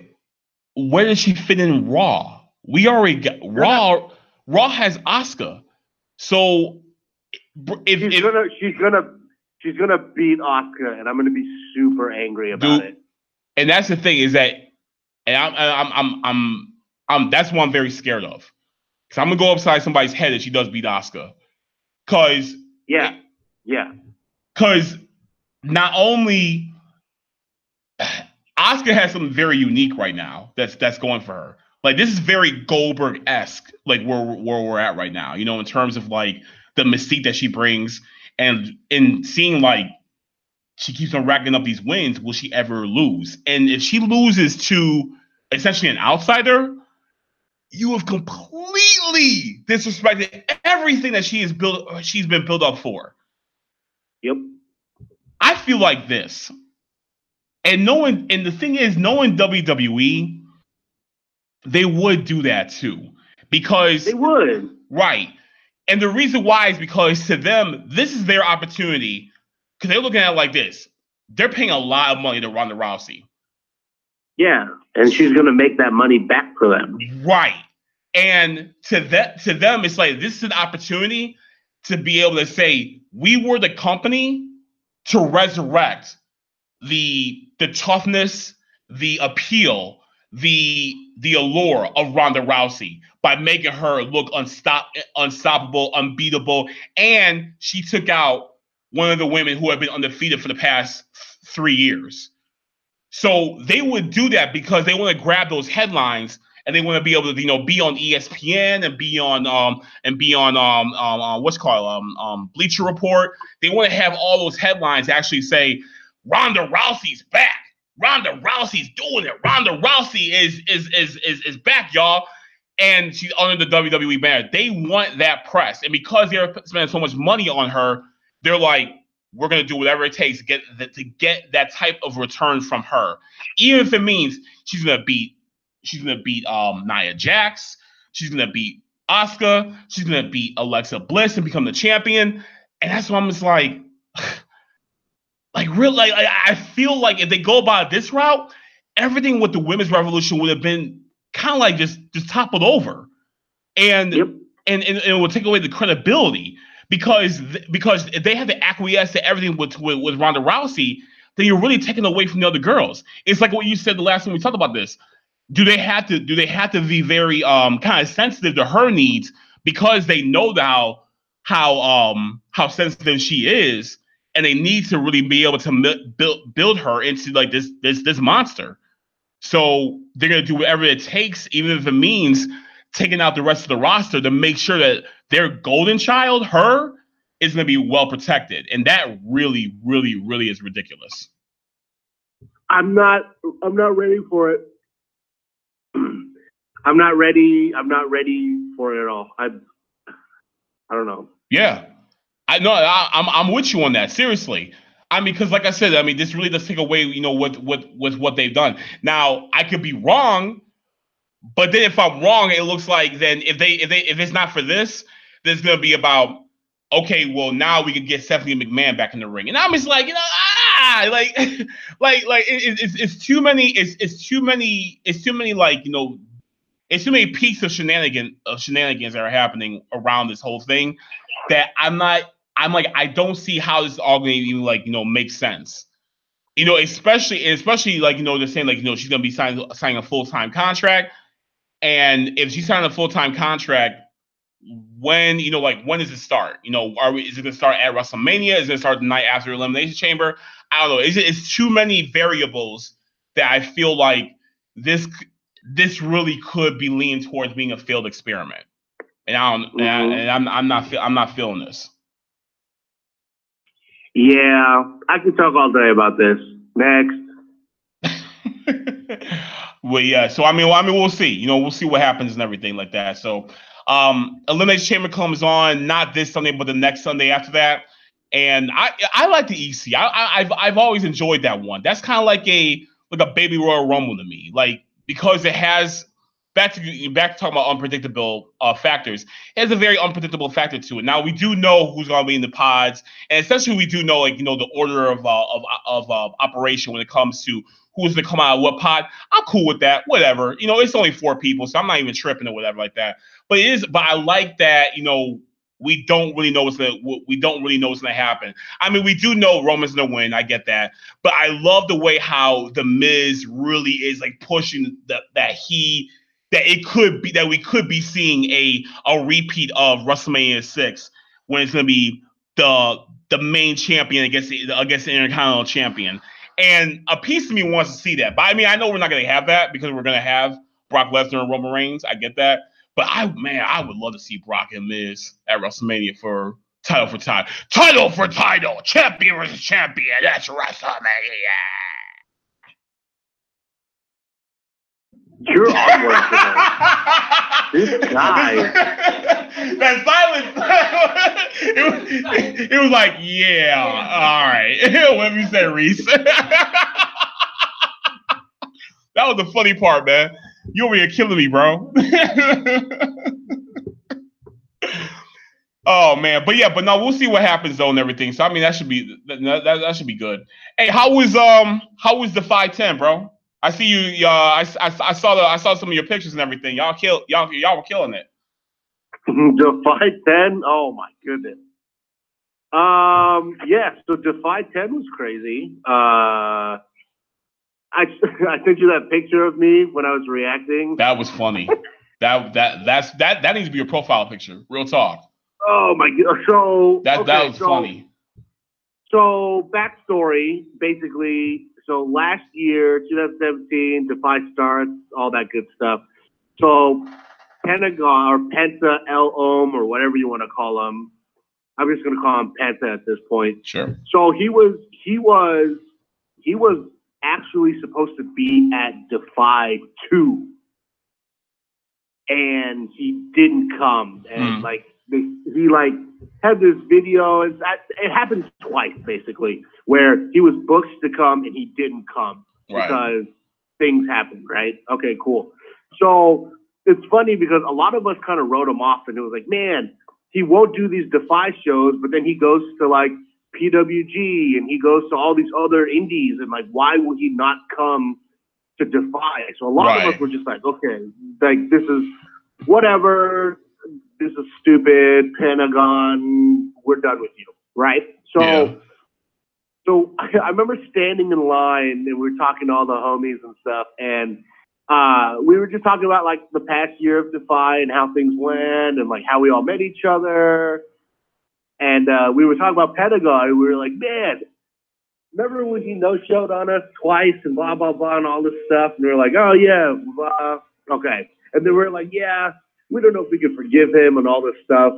where does she fit in Raw? We already got Raw. Raw has Asuka. So if she's gonna beat Asuka, and I'm gonna be super angry about it. And that's the thing is that, and I'm that's what I'm very scared of, because I'm gonna go upside somebody's head if she does beat Asuka. Because not only Asuka has something very unique right now that's going for her. Like this is very Goldberg-esque, like where we're at right now. In terms of like the mystique that she brings, and in seeing like she keeps on racking up these wins, will she ever lose? And if she loses to essentially an outsider, you have completely disrespected everything that she's been built up for. Yep. I feel like this. And the thing is, knowing WWE, they would do that too. Because they would. Right. And the reason why is because to them, this is their opportunity. Because they're looking at it like this. They're paying a lot of money to Ronda Rousey. Yeah. And she's going to make that money back for them. Right. And to them, it's like, this is an opportunity to be able to say, we were the company to resurrect the toughness, the appeal, the allure of Ronda Rousey by making her look unstoppable, unbeatable. And she took out one of the women who have been undefeated for the past 3 years. So they would do that because they want to grab those headlines and they want to be able to, be on ESPN and be on what's called Bleacher Report. They want to have all those headlines actually say Ronda Rousey's back. Ronda Rousey's doing it. Ronda Rousey is back, y'all. And she's under the WWE banner. They want that press. And because they're spending so much money on her, they're like, we're going to do whatever it takes to get that type of return from her. Even if it means she's going to beat Nia Jax. She's going to beat Asuka. She's going to beat Alexa Bliss and become the champion. And that's why I'm just like, I feel like if they go about this route, everything with the women's revolution would have been kind of like just toppled over, and it would take away the credibility because if they have to acquiesce to everything with Ronda Rousey, then you're really taking away from the other girls. It's like what you said the last time we talked about this. Do they have to be very kind of sensitive to her needs because they know how sensitive she is? And they need to really be able to build her into like this monster. So they're gonna do whatever it takes, even if it means taking out the rest of the roster to make sure that their golden child, her, is going to be well protected, and that really, really, really is ridiculous. I'm not ready for it. I'm not ready for it at all. I don't know. Yeah, I'm with you on that. Seriously. I mean, because like I said, I mean, this really does take away, you know, with what they've done. Now, I could be wrong, but then if I'm wrong, it looks like then if it's not for this, there's gonna be about, okay, well now we can get Stephanie McMahon back in the ring, and I'm just like, you know, it's too many, like, you know, it's too many peaks of shenanigans that are happening around this whole thing that I'm like, I don't see how this is all going to even, like, you know, make sense. You know, especially like, you know, they're saying, like, you know, she's going to be signing a full-time contract. And if she's signing a full-time contract, when, you know, like, when does it start? You know, is it going to start at WrestleMania? Is it going to start the night after Elimination Chamber? I don't know. It's too many variables that I feel like this really could be leaning towards being a failed experiment. And I'm not feeling this. Yeah, I can talk all day about this. Next. Well, yeah. So I mean, we'll see. You know, we'll see what happens and everything like that. So, Elimination Chamber comes on not this Sunday, but the next Sunday after that. And I like the EC. I've always enjoyed that one. That's kind of like a Baby Royal Rumble to me, like, because it has back to talking about unpredictable factors. It has a very unpredictable factor to it. Now we do know who's going to be in the pods, and especially we do know, like, you know, the order of operation when it comes to who's going to come out of what pod. I'm cool with that. Whatever. You know, it's only 4 people, so I'm not even tripping or whatever like that. But I like that, you know, we don't really know what's gonna happen. I mean, we do know Roman's gonna win. I get that, but I love the way how the Miz really is, like, pushing that we could be seeing a repeat of WrestleMania 6 when it's gonna be the main champion against the Intercontinental champion. And a piece of me wants to see that. But I mean, I know we're not gonna have that because we're gonna have Brock Lesnar and Roman Reigns. I get that. But I would love to see Brock and Miz at WrestleMania for title for title, champion versus champion. That's WrestleMania. You're awkward today. This guy. That silence. It was like, yeah, all right. Let me say, Reese. That was the funny part, man. You over here killing me, bro. Oh man, but no, we'll see what happens though and everything. So I mean, that should be good. Hey, how was the 510, bro? I see you. I saw some of your pictures and everything. Y'all were killing it. Defy 10. Oh my goodness. Yeah. So Defy 10 was crazy. I sent you that picture of me when I was reacting. That was funny. that needs to be your profile picture. Real talk. Oh my god! So that was funny. So backstory, basically. So last year, 2017, Defy starts, all that good stuff. So Pentagon or Penta El Om or whatever you want to call him. I'm just going to call him Penta at this point. Sure. So he was actually supposed to be at Defy 2, and he didn't come. And he had this video. It happened twice basically, where he was booked to come and he didn't come because things happened. Right? Okay, cool. So it's funny because a lot of us kind of wrote him off, and it was like, man, he won't do these Defy shows, but then he goes to like PWG and he goes to all these other indies, and like, why would he not come to Defy? So a lot of us were just like, okay, like, this is whatever, this is stupid, Pentagon, we're done with you, right? So I remember standing in line and we were talking to all the homies and stuff, and we were just talking about like the past year of Defy and how things went and like how we all met each other. And we were talking about Pentagon, and we were like, man, remember when he no-showed on us twice and blah, blah, blah, and all this stuff? And we were like, oh, yeah, okay. And then we were like, yeah, we don't know if we can forgive him and all this stuff.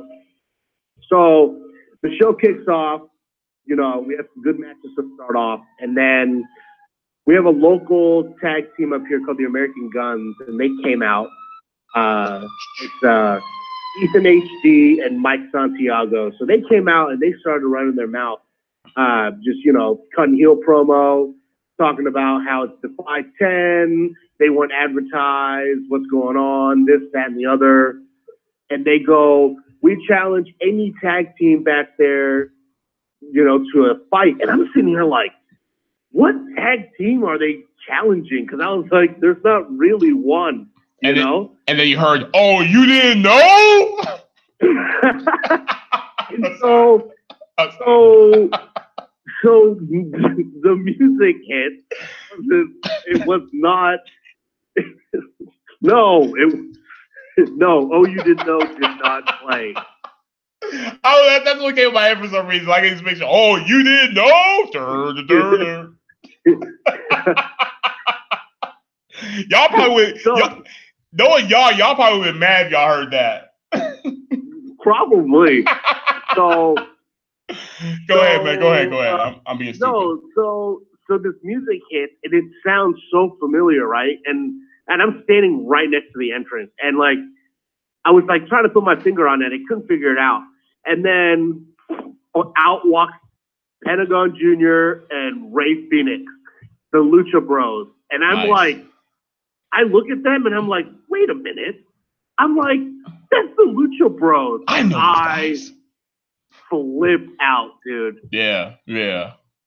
So the show kicks off. You know, we have some good matches to start off, and then we have a local tag team up here called the American Guns, and they came out. It's Ethan HD and Mike Santiago. So they came out and they started running their mouth, just, you know, cutting heel promo, talking about how it's Defy 10, they want advertised, what's going on, this, that, and the other. And they go, we challenge any tag team back there, you know, to a fight. And I'm sitting here like, what tag team are they challenging? Because I was like, there's not really one, you know? And then you heard, oh, you didn't know? so the music hit. It was not. No, Oh, you didn't know did not play. Oh, that's what came in my head for some reason. Like, I just make sure. Oh, you didn't know? Y'all probably would. Knowing y'all probably would be mad if y'all heard that. Probably. So. Go ahead, man. Go ahead. I'm being stupid. So this music hit, and it sounds so familiar, right? And I'm standing right next to the entrance, and like I was like trying to put my finger on it, I couldn't figure it out. And then out walks Pentagon Jr. and Ray Phoenix, the Lucha Bros, and I'm like, I look at them and I'm like, wait a minute, I'm like, that's the Lucha Bros. I know. I flipped out, dude. Yeah.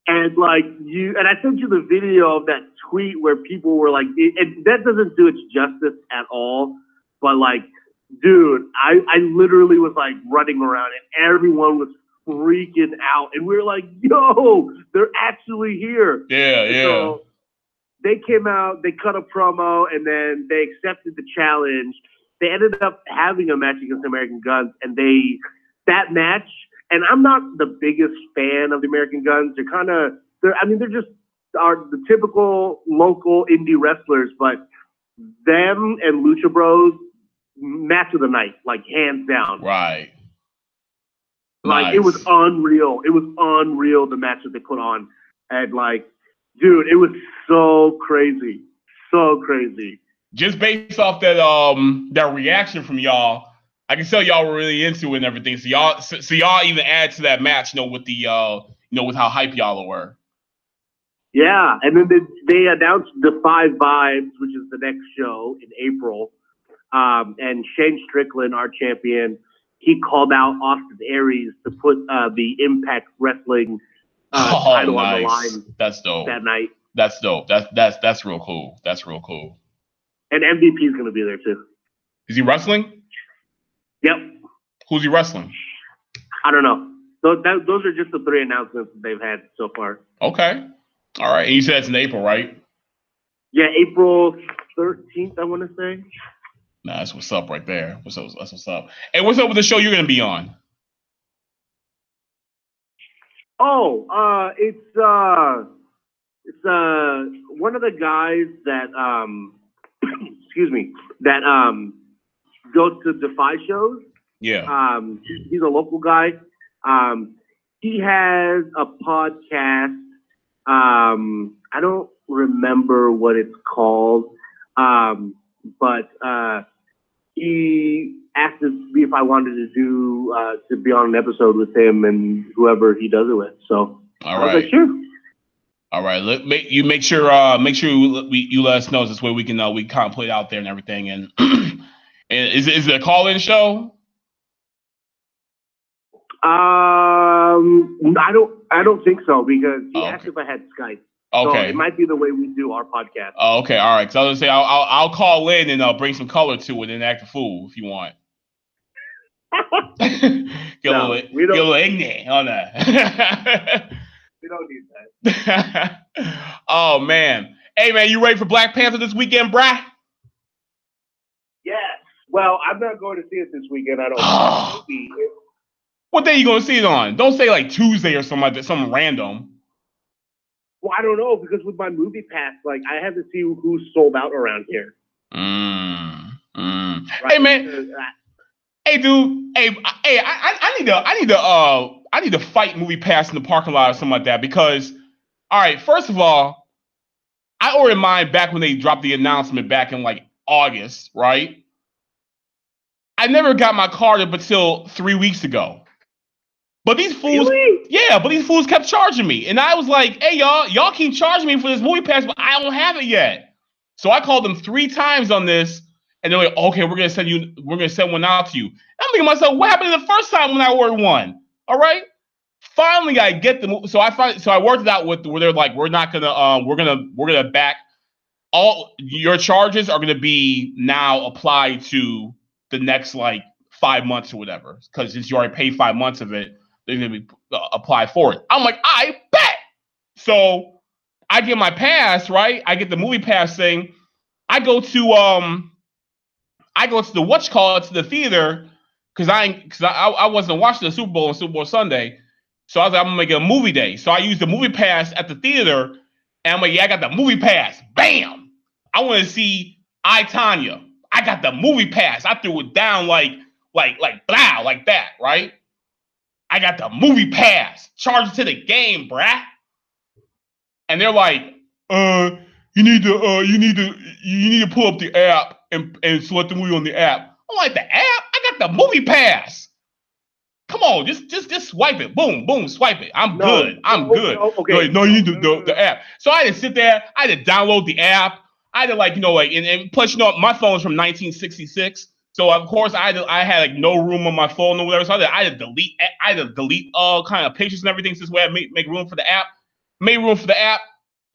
And like and I sent you the video of that tweet where people were like, and that doesn't do its justice at all. But like, dude, I literally was like running around and everyone was freaking out. And we were like, yo, they're actually here. Yeah. So they came out, they cut a promo, and then they accepted the challenge. They ended up having a match against the American Guns, and that match. And I'm not the biggest fan of the American Guns. They're just the typical local indie wrestlers, but them and Lucha Bros, match of the night, like hands down. Right. Like nice. It was unreal. It was unreal, the match that they put on. And like, dude, it was so crazy. So crazy. Just based off that reaction from y'all, I can tell y'all were really into it and everything. So y'all even add to that match, with the with how hype y'all were. Yeah, and then they announced the 5 Vibes, which is the next show in April. And Shane Strickland, our champion, he called out Austin Aries to put the Impact Wrestling title on the line. That's dope. That night. That's dope. That's real cool. That's real cool. And MVP is going to be there too. Is he wrestling? Yep. Who's he wrestling? I don't know. Those are just the 3 announcements that they've had so far. Okay. All right. And you said it's in April, right? Yeah, April 13th, I want to say. Nah, that's what's up right there. That's what's up. Hey, what's up with the show you're going to be on? Oh, it's one of the guys that excuse me, that goes to Defy shows. Yeah. He's a local guy. He has a podcast. I don't remember what it's called. But he asked me if I wanted to be on an episode with him and whoever he does it with. So I was like, sure. All right. Make sure you let us know this way we can kind of put it out there and everything. And and is it a call-in show? I don't think so, because he asked if I had Skype. Okay. So it might be the way we do our podcast. Oh, okay. All right. So I was gonna say I'll call in and I'll bring some color to it and act a fool if you want. Get a little ignorant on that. We don't need that. Oh man. Hey man, you ready for Black Panther this weekend, brah? Yes. Well, I'm not going to see it this weekend. I don't know. What day you gonna see it on? Don't say like Tuesday or something like that, something random. Well, I don't know, because with my movie pass, like, I have to see who's sold out around here. Right? Hey man, hey dude, hey, I to fight Movie Pass in the parking lot or something like that because, all right, first of all, I ordered mine back when they dropped the announcement back in like August, right? I never got my card up until 3 weeks ago. But these fools, but these fools kept charging me. And I was like, hey, y'all keep charging me for this Movie Pass, but I don't have it yet. So I called them 3 times on this, and they're like, okay, we're gonna send one out to you. I'm thinking to myself, what happened the first time when I ordered one? All right. Finally, I get the movie. So I worked it out with where they're like, we're gonna back all your charges are gonna be now applied to the next like 5 months or whatever. Because since you already paid 5 months of it, they're gonna be applied for it. I'm like, I bet. So I get my pass, right? I get the Movie Pass thing. I go to the theater because I wasn't watching the Super Bowl on Super Bowl Sunday. So I was like, I'm gonna make it a movie day. So I used the Movie Pass at the theater, and I'm like, yeah, I got the Movie Pass. Bam! I want to see I, Tonya. I got the Movie Pass. I threw it down like blah, like that, right? I got the Movie Pass. Charge it to the game, bruh. And they're like, you need to pull up the app and select the movie on the app. I'm like, the app? I got the Movie Pass. Come on, just swipe it. Boom, boom, swipe it. I'm good. Okay. No, you need the app. So I had to sit there. I had to download the app. I had to and plus, my phone's from 1966. So of course I had like no room on my phone or whatever. So I had to delete all kind of pictures and everything. Since we had to make room for the app. Made room for the app.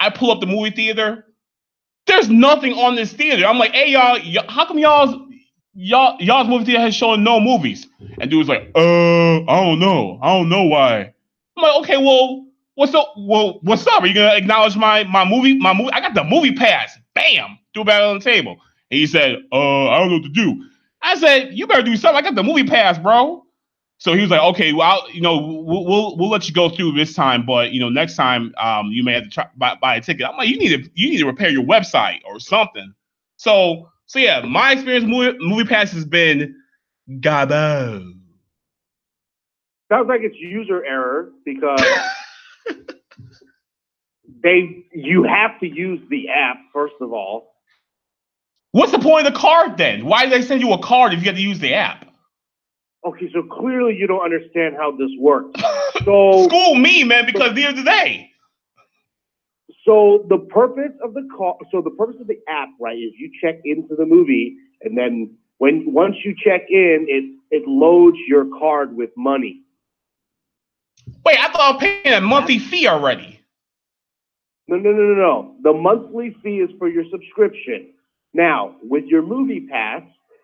I pull up the movie theater. There's nothing on this theater. I'm like, hey y'all, how come y'all's movie theater has shown no movies? And dude was like, I don't know why. I'm like, okay, well, what's up? Are you gonna acknowledge my movie? I got the Movie Pass. Bam, threw it back on the table. And he said, I don't know what to do. I said, you better do something. I got the Movie Pass, bro. So he was like, okay, well, we'll let you go through this time, but next time, you may have to try buy a ticket. I'm like, you need to repair your website or something. So yeah, my experience with Movie Pass has been gabo. Sounds like it's user error because you have to use the app first of all. What's the point of the card then? Why did they send you a card if you have to use the app? Okay, so clearly you don't understand how this works. So school me, man, because the end of the day. So the purpose of the app, right, is you check into the movie, and then once you check in, it loads your card with money. Wait, I thought I was paying a monthly fee already. No. The monthly fee is for your subscription. Now, with your Movie Pass,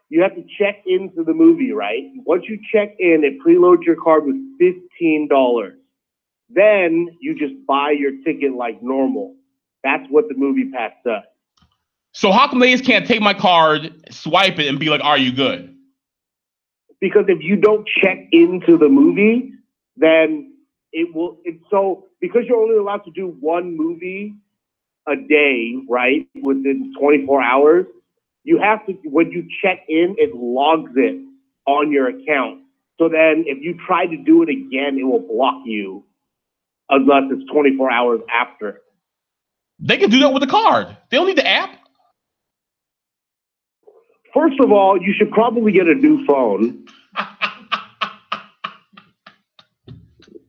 you have to check into the movie, right? Once you check in, it preloads your card with $15. Then you just buy your ticket like normal. That's what the Movie Pass does. So how come they just can't take my card, swipe it, and be like, are you good? Because if you don't check into the movie, then because you're only allowed to do one movie a day, right? Within 24 hours. You have to, when you check in, it logs it on your account. So then if you try to do it again, it will block you unless it's 24 hours after. They can do that with the card. They don't need the app. First of all, you should probably get a new phone.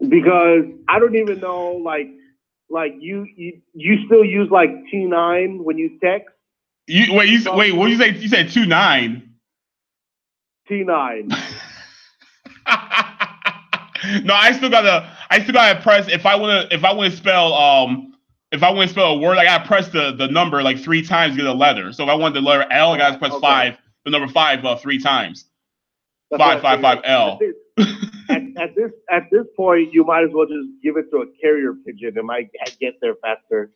Because I don't even know, like you still use like T9 when you text? What you say? You said 2.9. T9. No, I still gotta press if I want to spell a word, I gotta press the number like 3 times to get a letter. So if I want the letter L, I gotta press 5, the number 5 3 times. 5 L. At this point, you might as well just give it to a carrier pigeon. It might get there faster.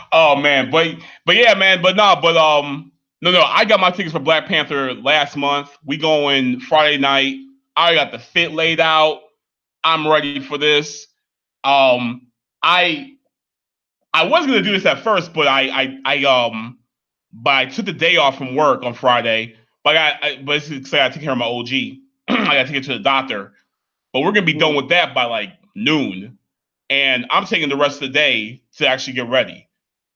Oh man, but yeah, man, no, I got my tickets for Black Panther last month. We going Friday night. I got the fit laid out. I'm ready for this. I was gonna do this at first, but I took the day off from work on Friday. But I took care of my OG. I got to take it to the doctor. But we're gonna be done with that by like noon, and I'm taking the rest of the day to actually get ready.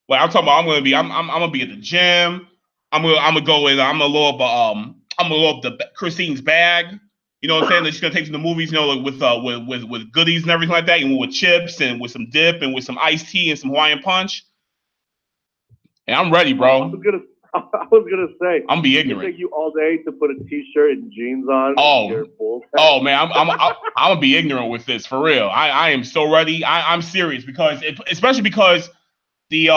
Like I'm talking about, I'm gonna be at the gym. I'm gonna go in. I'm gonna load up the Christine's bag. You know what I'm saying? That she's gonna take to the movies. You know, like with goodies and everything like that, and with chips and with some dip and with some iced tea and some Hawaiian punch. And I'm ready, bro. I was gonna say, I'm be ignorant. It take you all day to put a t-shirt and jeans on. Oh man, I'm gonna be ignorant with this for real. I am so ready. I'm serious because especially because the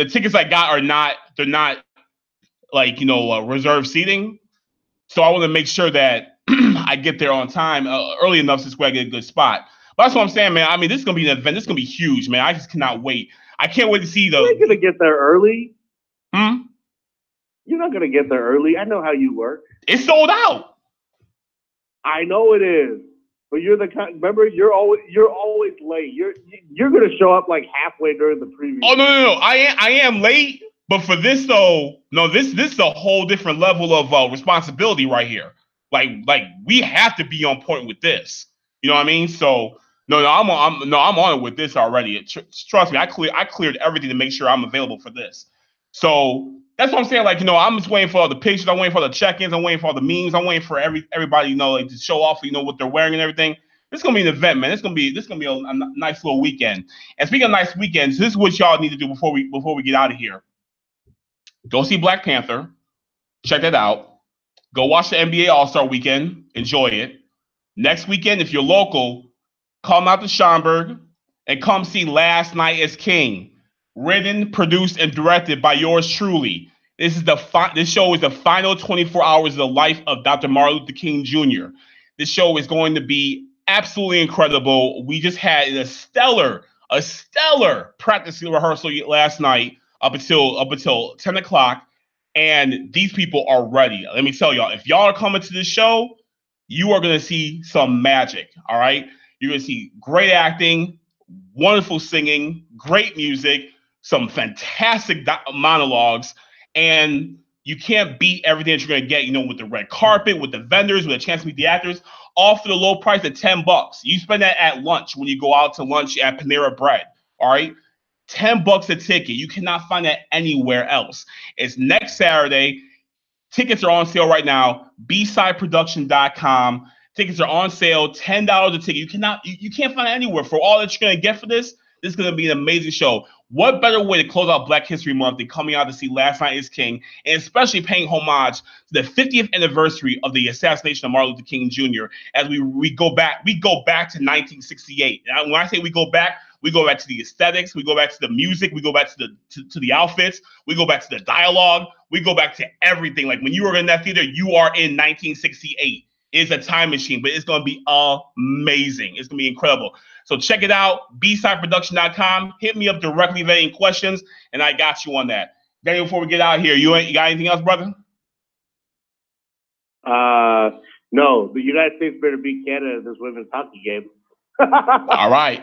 tickets I got they're not like reserved seating. So I want to make sure that I get there on time early enough so I get a good spot. But that's what I'm saying, man. I mean, this is gonna be an event. This is gonna be huge, man. I just cannot wait. I can't wait to see the. You're gonna get there early. You're not gonna get there early. I know how you work. It's sold out. I know it is, but you're the kind. Remember, you're always late. You're gonna show up like halfway during the preview. Oh no! I am late, but for this though, no, this is a whole different level of responsibility right here. Like we have to be on point with this. You know what I mean? So no, I'm on it with this already. Trust me, I cleared everything to make sure I'm available for this. So that's what I'm saying. Like, I'm just waiting for all the pictures. I'm waiting for the check-ins. I'm waiting for all the memes. I'm waiting for everybody, like to show off, what they're wearing and everything. This is gonna be an event, man. This is gonna be a nice little weekend. And speaking of nice weekends, this is what y'all need to do before we get out of here. Go see Black Panther. Check that out. Go watch the NBA All-Star Weekend. Enjoy it. Next weekend, if you're local, come out to Schaumburg and come see Last Night is King. Written, produced, and directed by yours truly. This show is the final 24 hours of the life of Dr. Martin Luther King Jr. This show is going to be absolutely incredible. We just had a stellar practice rehearsal last night up until 10 o'clock, and these people are ready. Let me tell y'all, if y'all are coming to this show, you are going to see some magic, all right? You're going to see great acting, wonderful singing, great music, some fantastic monologues, and you can't beat everything that you're going to get, with the red carpet, with the vendors, with a chance to meet the actors, all for the low price of $10. You spend that at lunch when you go out to lunch at Panera Bread, all right? $10 a ticket. You cannot find that anywhere else. It's next Saturday. Tickets are on sale right now, bsideproduction.com. Tickets are on sale, $10 a ticket. You can't find it anywhere. For all that you're going to get for this is going to be an amazing show. What better way to close out Black History Month than coming out to see Last Night is King, and especially paying homage to the 50th anniversary of the assassination of Martin Luther King Jr. as we go back to 1968. And when I say we go back to the aesthetics, we go back to the music, we go back to the outfits, we go back to the dialogue, we go back to everything. Like when you were in that theater, you are in 1968. It's a time machine, but it's going to be amazing. It's going to be incredible. So check it out, bsideproduction.com. Hit me up directly with any questions, and I got you on that. Daniel, before we get out here, you got anything else, brother? No. The United States better beat Canada in this women's hockey game. All right.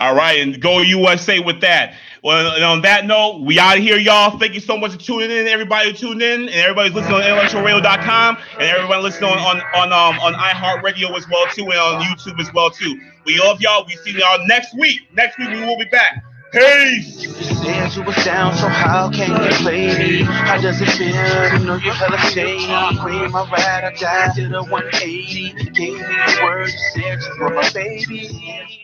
All right, and go USA with that. Well, and on that note, we out of here, y'all. Thank you so much for tuning in, everybody who tuned in, and everybody's listening on IntellectualRadio.com, and everybody listening on iHeartRadio as well too, and on YouTube as well too. We love y'all. We see y'all next week. Next week we will be back. Peace. You said you was down, so how can you play me? How does it feel? You're hella shady. Queen, my ride, I died to the 180. Gave me the word, you said you were my baby.